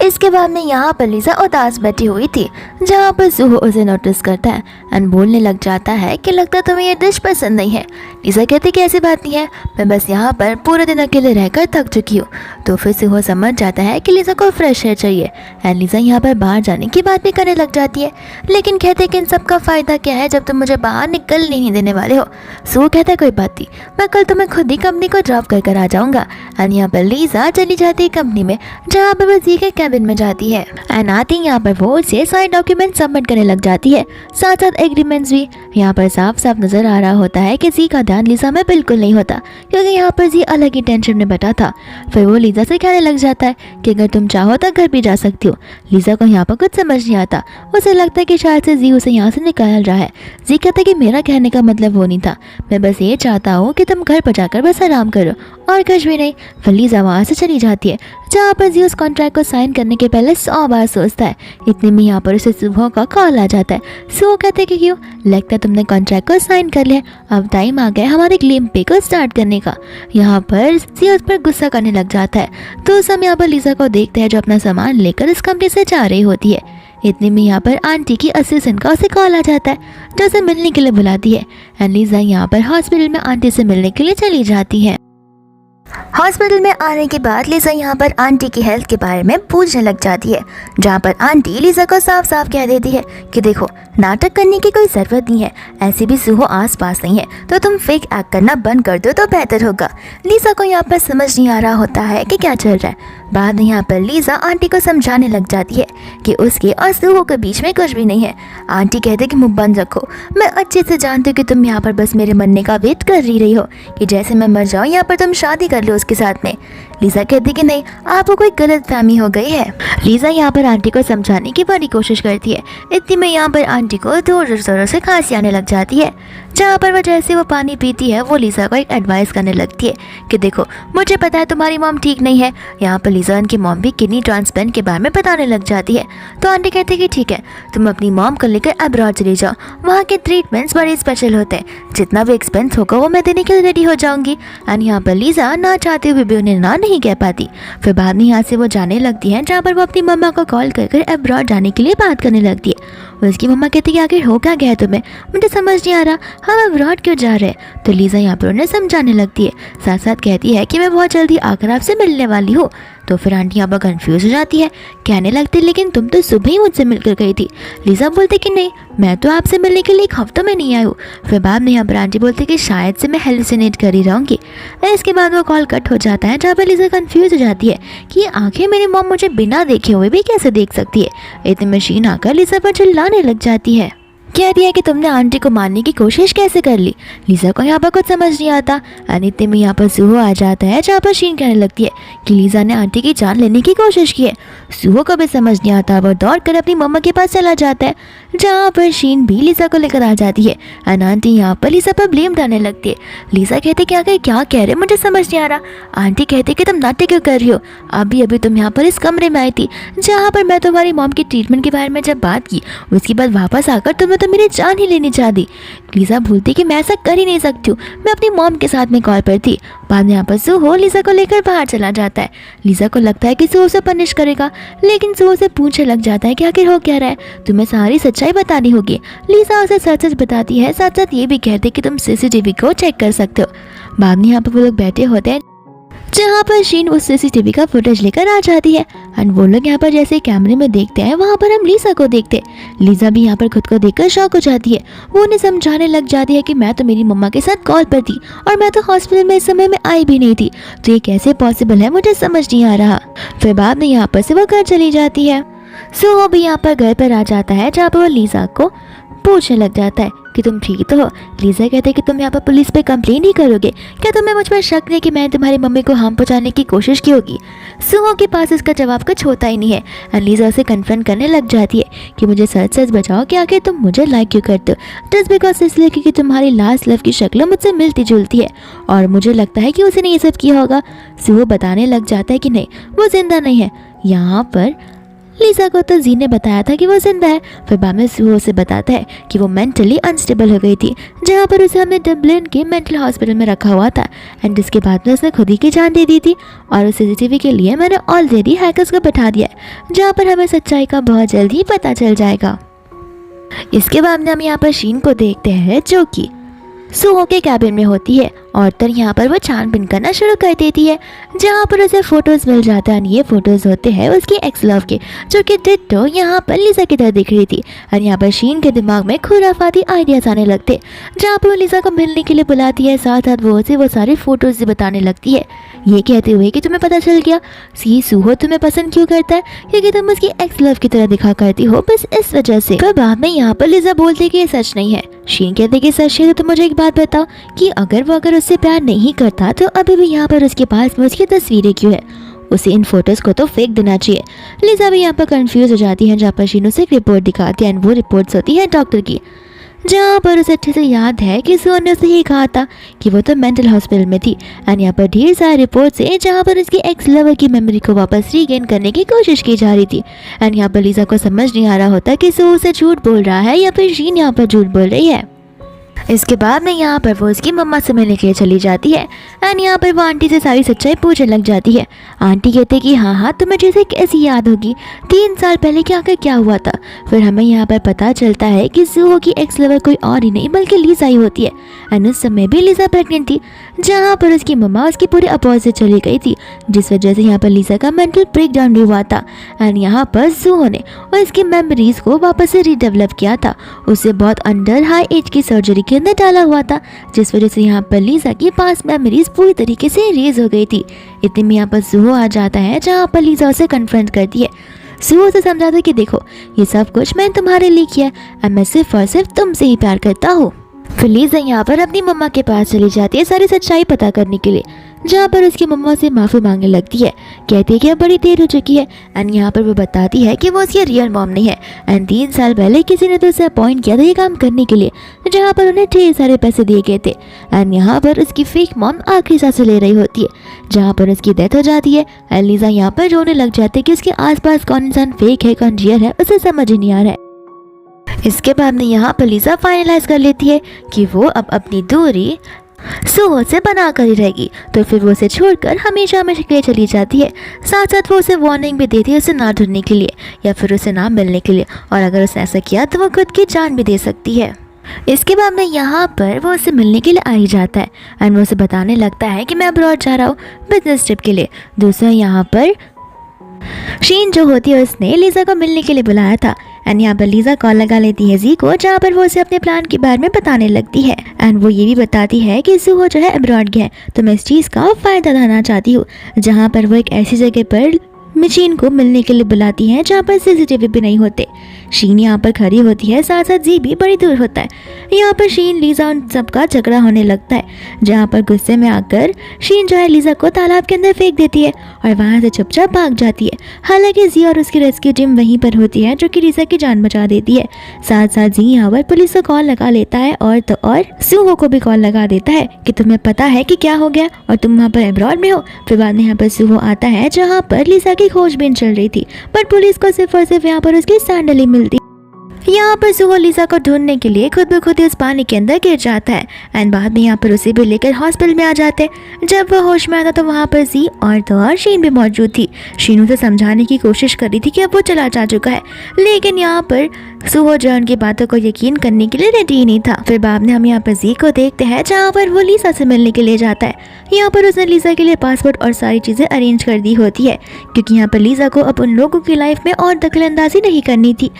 इसके बाद में यहाँ पर लीजा उदास बैठी हुई थी जहाँ पर सुहो उसे नोटिस करता है एंड बोलने लग जाता है कि लगता तुम्हें ये डिश पसंद नहीं है, लीजा कहती कि ऐसी बात नहीं है, मैं बस यहाँ पर पूरे दिन अकेले रहकर थक चुकी हूँ। तो फिर से वो समझ जाता है कि लीजा को फ्रेश एयर चाहिए एंड लीजा यहाँ पर बाहर जाने की बात भी करने लग जाती है। लेकिन कहते कि इन सब का फ़ायदा क्या है जब तुम मुझे बाहर निकल नहीं देने वाले हो। सो कहता है कोई बात नहीं, मैं कल तुम्हें खुद ही कंपनी को ड्रॉप कर आ जाऊँगा। एंड यहाँ पर लीजा चली जाती है कंपनी में, जहाँ पर वो जी के कैबिन में जाती है एंड आती यहाँ पर वो उसे सारे डॉक्यूमेंट सबमिट करने लग जाती है, साथ साथ एग्रीमेंट्स भी। यहाँ पर साफ साफ नजर आ रहा होता है कि जी का ध्यान लीजा में बिल्कुल नहीं होता, क्योंकि यहाँ पर जी अलग ही टेंशन में बैठा था। फिर वो लीजा से कहने लग जाता है कि अगर तुम चाहो तो घर भी जा सकती हो। लीजा को यहाँ पर कुछ समझ नहीं आता, उसे लगता है कि शायद से जी उसे यहाँ से निकाल रहा है। जी कहता है कि मेरा कहने का मतलब वो नहीं था, मैं बस ये चाहता हूँ कि तुम घर पर जाकर बस आराम करो और कुछ भी नहीं। फिर लीजा वहाँ से चली जाती है, जहाँ पर जी उस कॉन्ट्रैक्ट को साइन करने के पहले 100 बार सोचता है। इतने में यहाँ पर उसे सुबह का कॉल आ जाता है। सो कहते कि क्यों, लगता है तुमने कॉन्ट्रैक्ट को साइन कर लिया, अब टाइम आ गया हमारे क्लेम पे को स्टार्ट करने का। यहाँ पर जी उस पर गुस्सा करने लग जाता है। तो उस समय यहाँ पर लीजा को देखते हैं जो अपना सामान लेकर इस कंपनी से जा रही होती है। इतने में यहाँ पर आंटी की असिस्टेंट का उसे कॉल आ जाता है, जो उसे मिलने के लिए बुलाती है एंड लीजा यहाँ पर हॉस्पिटल में आंटी से मिलने के लिए चली जाती है। हॉस्पिटल में आने के बाद लीजा यहाँ पर आंटी की हेल्थ के बारे में पूछने लग जाती है, जहाँ पर आंटी लीजा को साफ साफ कह देती है कि देखो नाटक करने की कोई ज़रूरत नहीं है, ऐसे भी सुहो आस पास नहीं है, तो तुम फेक एक्ट करना बंद कर दो तो बेहतर होगा। लीजा को यहाँ पर समझ नहीं आ रहा होता है कि क्या चल रहा है। बाद में यहाँ पर लीजा आंटी को समझाने लग जाती है कि उसके और सुहो के बीच में कुछ भी नहीं है। आंटी कहते कि मुँह बंद रखो, मैं अच्छे से जानती हूँ कि तुम यहाँ पर बस मेरे मरने का वेट कर रही हो कि जैसे मैं मर जाऊँ यहाँ पर तुम शादी कर लो उसके साथ में। लीजा कहती कि नहीं, आपको कोई गलत फहमी हो गई है। लीजा यहाँ पर आंटी को समझाने की बड़ी कोशिश करती है। इतनी में यहाँ पर आंटी को जोर जोरों से खांसी आने लग जाती है, जहाँ पर वो जैसे वो पानी पीती है वो लीजा को एक एडवाइस करने लगती है कि देखो मुझे पता है तुम्हारी मॉम ठीक नहीं है। यहाँ पर लीजा उनकी मॉम भी किडनी ट्रांसप्लांट के बारे में बताने लग जाती है। तो आंटी कहती है कि ठीक है, तुम अपनी मॉम को लेकर अब्रॉड चली जाओ, वहाँ के ट्रीटमेंट्स बड़े स्पेशल होते हैं, जितना भी एक्सपेंस होगा वो मैं देने के लिए रेडी हो जाऊँगी। एंड यहाँ पर लीजा ना चाहते हुए भी उन्हें ना नहीं कह पाती। फिर बाद में यहाँ से वो जाने लगती है, जहाँ पर वो अपनी मम्मा को कॉल कर अब्रॉड जाने के लिए बात करने लगती है। उसकी मम्मा कहती है कि आखिर हो क्या गया है तुम्हें, मुझे समझ नहीं आ रहा, हम अब्रॉड क्यों जा रहे हैं। तो लीजा यहाँ पर उन्हें समझाने लगती है, साथ साथ कहती है कि मैं बहुत जल्दी आकर आपसे मिलने वाली हूँ। तो फिर आंटी यहाँ पर कन्फ्यूज हो जाती है, कहने लगती लेकिन तुम तो सुबह ही मुझसे मिलकर गई थी। लीजा बोलती कि नहीं, मैं तो आपसे मिलने के लिए एक हफ्ते में नहीं आई हूँ। फिर बाद में यहाँ पर आंटी बोलती कि शायद से मैं हेलुसिनेट कर ही रहूँगी। इसके बाद वो कॉल कट हो जाता है, जहाँ पर लीजा कन्फ्यूज हो जाती है कि आखिर मेरी मॉम मुझे बिना देखे हुए भी कैसे देख सकती है। इतनी मशीन आकर लीजा पर चिल्लाने लग जाती है, कह दिया कि तुमने आंटी को मारने की कोशिश कैसे कर ली। लीजा को यहाँ पर कुछ समझ नहीं आता। अनित्य में यहाँ पर सुहो आ जाता है, जहाँ पर शीन कहने लगती है कि लीजा ने आंटी की जान लेने की कोशिश की है। सुहो को भी समझ नहीं आता, वो दौड़ कर अपनी मम्मा के पास चला जाता है, जहाँ पर शीन भी लीजा को लेकर आ जाती है। आंटी यहाँ पर लीजा पर ब्लेम डालने लगती है। लीजा कहते कि आखिर क्या कह रहे, मुझे समझ नहीं आ रहा। आंटी कहते कि तुम नाटक क्यों कर रही हो, अभी तुम यहाँ पर इस कमरे में आई थी, जहाँ पर मैं तुम्हारी मॉम की ट्रीटमेंट के बारे में जब बात की, उसके बाद वापस आकर तुम्हें तो मेरी जान ही लेनी चाहती। लीजा भूलती कि मैं ऐसा कर ही नहीं सकती हूँ, मैं अपनी मॉम के साथ में कॉल पर थी। बाद में यहाँ पर सुहो लीजा को लेकर बाहर चला जाता है। लीजा को लगता है कि सुहो उसे पनिश करेगा, लेकिन सुहो से पूछने लग जाता है कि आखिर हो क्या रहा है, तुम्हें सारी सच्चाई बतानी होगी। लीजा उसे सच सच बताती है, साथ साथ ये भी कहते कि तुम सीसीटीवी को चेक कर सकते हो। बाद में यहाँ पर वो लोग बैठे होते हैं, जहाँ पर शीन उस सीसीटीवी का फुटेज लेकर आ जाती है। एंड वो लोग यहाँ पर जैसे कैमरे में देखते हैं, वहाँ पर हम लीजा को देखते हैं। लीजा भी यहाँ पर खुद को देखकर शॉक हो जाती है। वो उन्हें समझाने लग जाती है कि मैं तो मेरी मम्मा के साथ कॉल पर थी और मैं तो हॉस्पिटल में इस समय में आई भी नहीं थी, तो ये कैसे पॉसिबल है, मुझे समझ नहीं आ रहा। फिर बाद में यहाँ पर से वो घर चली जाती है। सुहो भी यहाँ पर घर पर आ जाता है, जहाँ पर वो लीजा को पूछने लग जाता है कि तुम ठीक तो हो। लीजा कहते कि तुम यहाँ पर पुलिस पे कंप्लेन ही करोगे, क्या तुम्हें मुझ पर शक नहीं कि मैंने तुम्हारी मम्मी को हार्म पहुँचाने की कोशिश की होगी। सुहो के पास इसका जवाब कुछ होता ही नहीं है। और लीजा उसे कन्फ्रंट करने लग जाती है कि मुझे सच सच बताओ कि आखिर तुम मुझे लाइक क्यों करते हो। जस्ट बिकॉज इसलिए क्योंकि तुम्हारी लास्ट लव की शक्ल मुझसे मिलती जुलती है और मुझे लगता है कि उसे ने ये सब किया होगा। सुहो बताने लग जाता है कि नहीं, वो जिंदा नहीं है। यहाँ पर लीजा को तो जी ने बताया था कि वो जिंदा है। फिर बाद में सुहो से बताता है कि वो मेंटली अनस्टेबल हो गई थी, जहाँ पर उसे हमने डब्लिन के मेंटल हॉस्पिटल में रखा हुआ था। एंड जिसके बाद में उसने खुद ही की जान दे दी थी और उस सीसीटीवी के लिए मैंने ऑलरेडी हैकर्स को बैठा दिया है, जहाँ पर हमें सच्चाई का बहुत जल्द ही पता चल जाएगा। इसके बाद में हम यहाँ पर शीन को देखते हैं, जो कि सुहो के कैबिन में होती है और तर यहाँ पर वो छानबीन करना शुरू कर देती है, जहाँ पर उसे फोटोज मिल जाता है। ये फोटोज होते हैं उसकी एक्स लव के, जो कि डिट्टो यहाँ पर लिसा की तरह दिख रही थी। और यहाँ पर शीन के दिमाग में खुराफाती आइडियाज आने लगते, जहाँ पर वो लिसा को मिलने के लिए बुलाती है। साथ साथ वो उसे वो सारी फोटोज बताने लगती है, ये कहते हुए कि तुम्हें पता चल गया सी सुहो तुम्हें पसंद क्यों करता है, क्योंकि तुम उसकी एक्स लव की तरह दिखा करती हो, बस इस वजह से। पर बाद में यहाँ पर लिसा बोलती कि ये सच नहीं है। शीन कहते कि सच है तो मुझे एक बात बताओ कि अगर उससे प्यार नहीं करता तो अभी भी यहाँ पर उसके पास में उसकी तस्वीरें क्यों है? उसे इन फोटोज को तो फेंक देना चाहिए। लिसा भी यहाँ पर कंफ्यूज हो जाती है, जहाँ पर शीन उसे एक रिपोर्ट दिखाती है और वो रिपोर्ट्स होती है डॉक्टर की, जहाँ पर उसे अच्छे से याद है कि सुहो ने उसे ही कहा था कि वो तो मेंटल हॉस्पिटल में थी। एंड यहाँ पर ढेर सारे रिपोर्ट्स है जहाँ पर उसकी एक्स लवर की मेमोरी को वापस रीगेन करने की कोशिश की जा रही थी। एंड यहाँ पर लिसा को समझ नहीं आ रहा होता कि सुहो उसे झूठ बोल रहा है या फिर शीन यहाँ पर झूठ बोल रही है। इसके बाद में यहाँ पर वो उसकी मम्मा से मिलने के लिए चली जाती है। एंड यहाँ पर वो आंटी से सारी सच्चाई पूछने लग जाती है। आंटी कहते कि हाँ तुम्हें जैसे कैसी याद होगी 3 साल पहले क्या हुआ था। फिर हमें यहाँ पर पता चलता है कि सुहो की एक्स लवर कोई और ही नहीं बल्कि लिसा ही होती है। एंड उस समय भी लिसा प्रेग्नेंट थी, जहाँ पर उसकी मम्मा उसके पूरे अपोजिट चली गई थी, जिस वजह से यहाँ पर लिसा का मेंटल ब्रेकडाउन भी हुआ था। एंड यहाँ पर सुहो ने और इसकी मेमोरीज को वापस से रीडेवलप किया था। उसे बहुत अंडर हाई एज की सर्जरी के अंदर डाला हुआ था, जिस वजह से यहाँ पर लिसा की पास मेमोरीज पूरी तरीके से इरेज हो गई थी। इतने में यहाँ पर सुहो आ जाता है, जहाँ पर लिसा उसे कन्फ्रंट करती है। सुहो से समझाता है कि देखो ये सब कुछ मैंने तुम्हारे लिए किया है, मैं सिर्फ और सिर्फ तुमसे ही प्यार करता हूँ। फिर लिसा यहाँ पर अपनी मम्मा के पास चली जाती है सारी सच्चाई पता करने के लिए, जहाँ पर उसकी मम्मा से माफ़ी मांगने लगती है। कहती है कि अब बड़ी देर हो चुकी है। एंड यहाँ पर वो बताती है कि वो उसकी रियल मॉम नहीं है। एंड 3 साल पहले किसी ने तो उसे अपॉइंट किया था ये काम करने के लिए, जहाँ पर उन्हें ढेर सारे पैसे दिए गए थे। एंड यहाँ पर उसकी फेक मॉम आखिरी सांसें ले रही होती है, जहाँ पर उसकी डेथ हो जाती है। एंड लिसा यहाँ पर रोने लग जाती है कि उसके आसपास कौन इंसान फेक है कौन रियल है उसे समझ ही नहीं आ रहा है। इसके बाद में यहाँ पर लिसा फाइनलाइज कर लेती है कि वो अब अपनी दूरी सुहो से बना कर ही रहेगी। तो फिर वो उसे छोड़कर हमेशा हमेशा के लिए चली जाती है। साथ साथ वो उसे वार्निंग भी देती है उसे ना ढूंढने के लिए या फिर उसे ना मिलने के लिए, और अगर उसने ऐसा किया तो वो खुद की जान भी दे सकती है। इसके बाद में यहाँ पर वो उसे मिलने के लिए आ ही जाता है। एंड वो उसे बताने लगता है कि मैं अब्रॉड जा रहा हूँ बिजनेस ट्रिप के लिए। दूसरा यहाँ पर शीन जो होती है उसने लिसा को मिलने के लिए बुलाया था। एंड यहाँ पर लिसा कॉल लगा लेती है जी को, जहाँ पर वो उसे अपने प्लान के बारे में बताने लगती है। एंड वो ये भी बताती है कि सुहो जो है अब्रॉड गया है, तो मैं इस चीज़ का फ़ायदा उठाना चाहती हूँ, जहाँ पर वो एक ऐसी जगह पर शीन को मिलने के लिए बुलाती है जहाँ पर सीसीटीवी भी नहीं होते। शीन यहाँ पर खड़ी होती है, साथ साथ जी भी बड़ी दूर होता है। यहाँ पर शीन लिसा उन सबका झगड़ा होने लगता है, जहाँ पर गुस्से में आकर शीन जो है लिसा को तालाब के अंदर फेंक देती है और वहाँ से चुपचाप भाग जाती है। हालांकि जी और उसकी रेस्क्यू टीम वहीं पर होती है, जो कि लिसा की जान बचा देती है। साथ साथ जी यहाँ पर पुलिस को कॉल लगा लेता है और सुहो को भी कॉल लगा देता है कि तुम्हें पता है कि क्या हो गया और तुम वहाँ पर अब्रॉड में हो। फिर बाद में यहाँ पर सुहो आता है, जहाँ पर लिसा की खोजबीन चल रही थी, पर पुलिस को सिर्फ और सिर्फ यहाँ पर उसकी सैंडल ही मिलती। यहाँ पर सुहो लिसा को ढूंढने के लिए खुद ब खुद उस पानी के अंदर गिर जाता है। एंड बाद में यहाँ पर उसे भी लेकर हॉस्पिटल में आ जाते हैं। जब वह होश में आता तो वहाँ पर जी और शीन भी मौजूद थी। शीन उसे समझाने की कोशिश कर रही थी कि अब वो चला जा चुका है, लेकिन यहाँ पर सुहो जो उनकी बातों को यकीन करने के लिए रेडी ही नहीं था। फिर बाद में हम यहाँ पर जी को देखते हैं, जहाँ पर वो लिसा से मिलने के लिए जाता है। यहाँ पर उसने लिसा के लिए पासपोर्ट और सारी चीज़ें अरेंज कर दी होती है, क्योंकि यहाँ पर लिसा को अब उन लोगों की लाइफ में और दखलंदाजी नहीं करनी थी।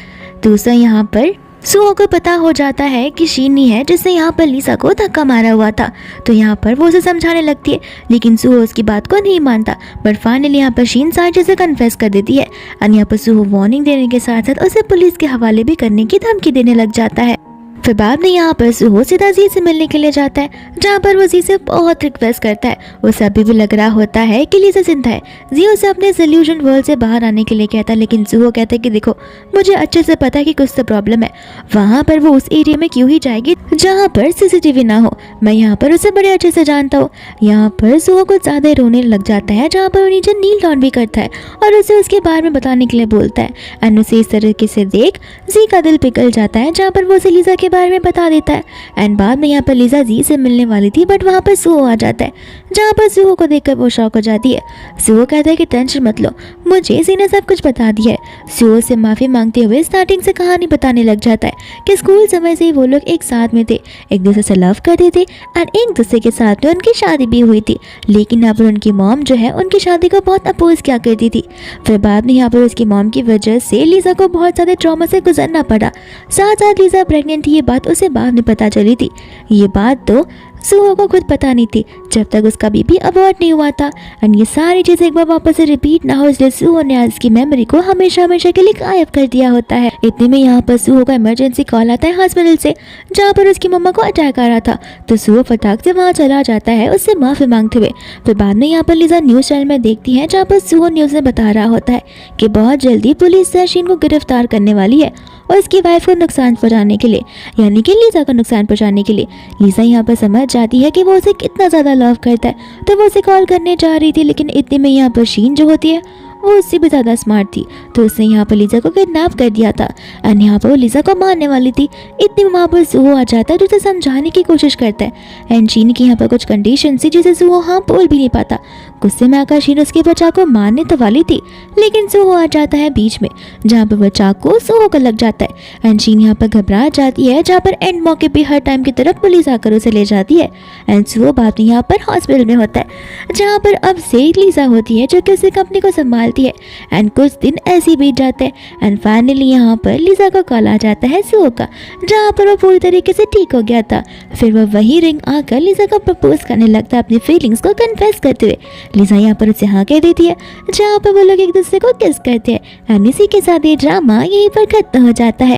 दूसरा यहाँ पर सुहो को पता हो जाता है कि शीन ही है जिसने यहाँ पर लिसा को धक्का मारा हुआ था, तो यहाँ पर वो उसे समझाने लगती है, लेकिन सुहो उसकी बात को नहीं मानता। बट फाइनली यहाँ पर शीन सारी चीज़ें कन्फेस कर देती है। और यहाँ पर सुहो वार्निंग देने के साथ साथ उसे पुलिस के हवाले भी करने की धमकी देने लग जाता है। फिर बाद में यहाँ पर सुहो सीधा जी से मिलने के लिए जाता है, जहाँ पर वो जी से बहुत रिक्वेस्ट करता है। उसे अभी भी लग रहा होता है कि लिसा जिंदा है। जी उसे अपने सल्यूशन वर्ल्ड से बाहर आने के लिए कहता है, लेकिन सुहो कहता है कि देखो मुझे अच्छे से पता है कि कुछ तो प्रॉब्लम है। वहाँ पर वो उस एरिया में क्यों ही जाएगी जहाँ पर सीसीटीवी ना हो, मैं यहाँ पर उसे बड़े अच्छे से जानता हूँ। यहाँ पर सुहो कुछ ज़्यादा रोने लग जाता है, जहाँ पर वो नीचे नील डाउन भी करता है और उसे उसके बारे में बताने के लिए बोलता है। एंड उसे इस तरीके से देख जी का दिल पिघल जाता है, जहाँ पर वो उसे लिसा के बारे में बता देता है। एंड बाद में यहाँ पर लीजा जी से मिलने वाली थी, बट वहाँ पर सुहो आ जाता है, जहाँ पर सुहो को देखकर वो शॉक हो जाती है। सुहो कहता है कि टेंशन मत लो, मुझे जी ने सब कुछ बता दिया है। सुहो से माफ़ी मांगते हुए स्टार्टिंग से कहानी बताने लग जाता है कि स्कूल समय से ही वो लोग एक साथ में थे, एक दूसरे से लव करते थे एंड एक दूसरे के साथ में उनकी शादी भी हुई थी, लेकिन यहाँ पर उनकी मॉम जो है उनकी शादी को बहुत अपोज किया करती थी। फिर बाद में यहाँ पर उसकी मॉम की वजह से लीजा को बहुत ज़्यादा ट्रॉमा से गुजरना पड़ा। साथ साथ लीजा प्रेग्नेंट थी, ये बात उसे बाद में पता चली थी। ये बात तो सुहो को खुद पता नहीं थी जब तक उसका बेबी अबॉर्ट नहीं हुआ था। एंड ये सारी चीज़ें एक बार वापस से रिपीट ना हो, इसलिए सुहो ने आज की मेमोरी को हमेशा हमेशा के लिए गायब कर दिया होता है। इतने में यहाँ पर सुहो का इमरजेंसी कॉल आता है हॉस्पिटल से, जहाँ पर उसकी मम्मा को अटैक आ रहा था। तो सुहो फटाक से वहाँ चला जाता है उससे माफ़ी मांगते हुए। फिर बाद में यहाँ पर लीजा न्यूज़ चैनल में देखती है, जहाँ पर सुहो न्यूज़ में बता रहा होता है कि बहुत जल्दी पुलिस सचिन को गिरफ्तार करने वाली है और उसकी वाइफ को नुकसान पहुंचाने के लिए, यानी कि लीजा को नुकसान पहुंचाने के लिए। लीजा यहाँ पर समझ जाती है कि वो उसे कितना ज़्यादा लव करता है, तो वो उसे कॉल करने जा रही थी, लेकिन इतने में यहाँ पर शीन जो होती है वो उससे भी ज़्यादा स्मार्ट थी, तो उसने यहाँ पर लीजा को किडनैप कर दिया था एंड यहाँ पर वो लीजा को मारने वाली थी। इतने में वहाँ पर सुहो आ जाता है, जो उसे समझाने की कोशिश करता है। एंड शीन की यहाँ पर कुछ कंडीशन थी जिसे सुहो हाँ बोल भी नहीं पाता। गुस्से में आकर शीन उसके बच्चा को मारने तो वाली थी, लेकिन सुहो आ जाता है बीच में, जहाँ पर बच्चा को सुहो को लग जाता है। एंड शीन यहाँ पर घबरा जाती है, जहाँ पर एंड मौके पर हर टाइम की तरफ पुलिस आकर उसे ले जाती है। एंड सुहो बाद में यहाँ पर हॉस्पिटल में होता है, जहाँ पर अब से लीजा होती है जो कि उसी कंपनी को संभालती है। एंड कुछ दिन ऐसे ही बीत जाते हैं एंड फाइनली यहाँ पर लीजा को कॉल आ जाता है सुहो का, जहाँ पर वो पूरी तरीके से ठीक हो गया था। फिर वो वही रिंग आकर लीजा को प्रपोज करने लगता है, अपनी फीलिंग्स को कन्फेस करते हुए। लीजा यहाँ पर उसे हाँ कह देती है, जहाँ पर वो लोग एक दूसरे को किस करते हैं। एंड इसी के साथ ये ड्रामा यहीं पर खत्म हो जाता है।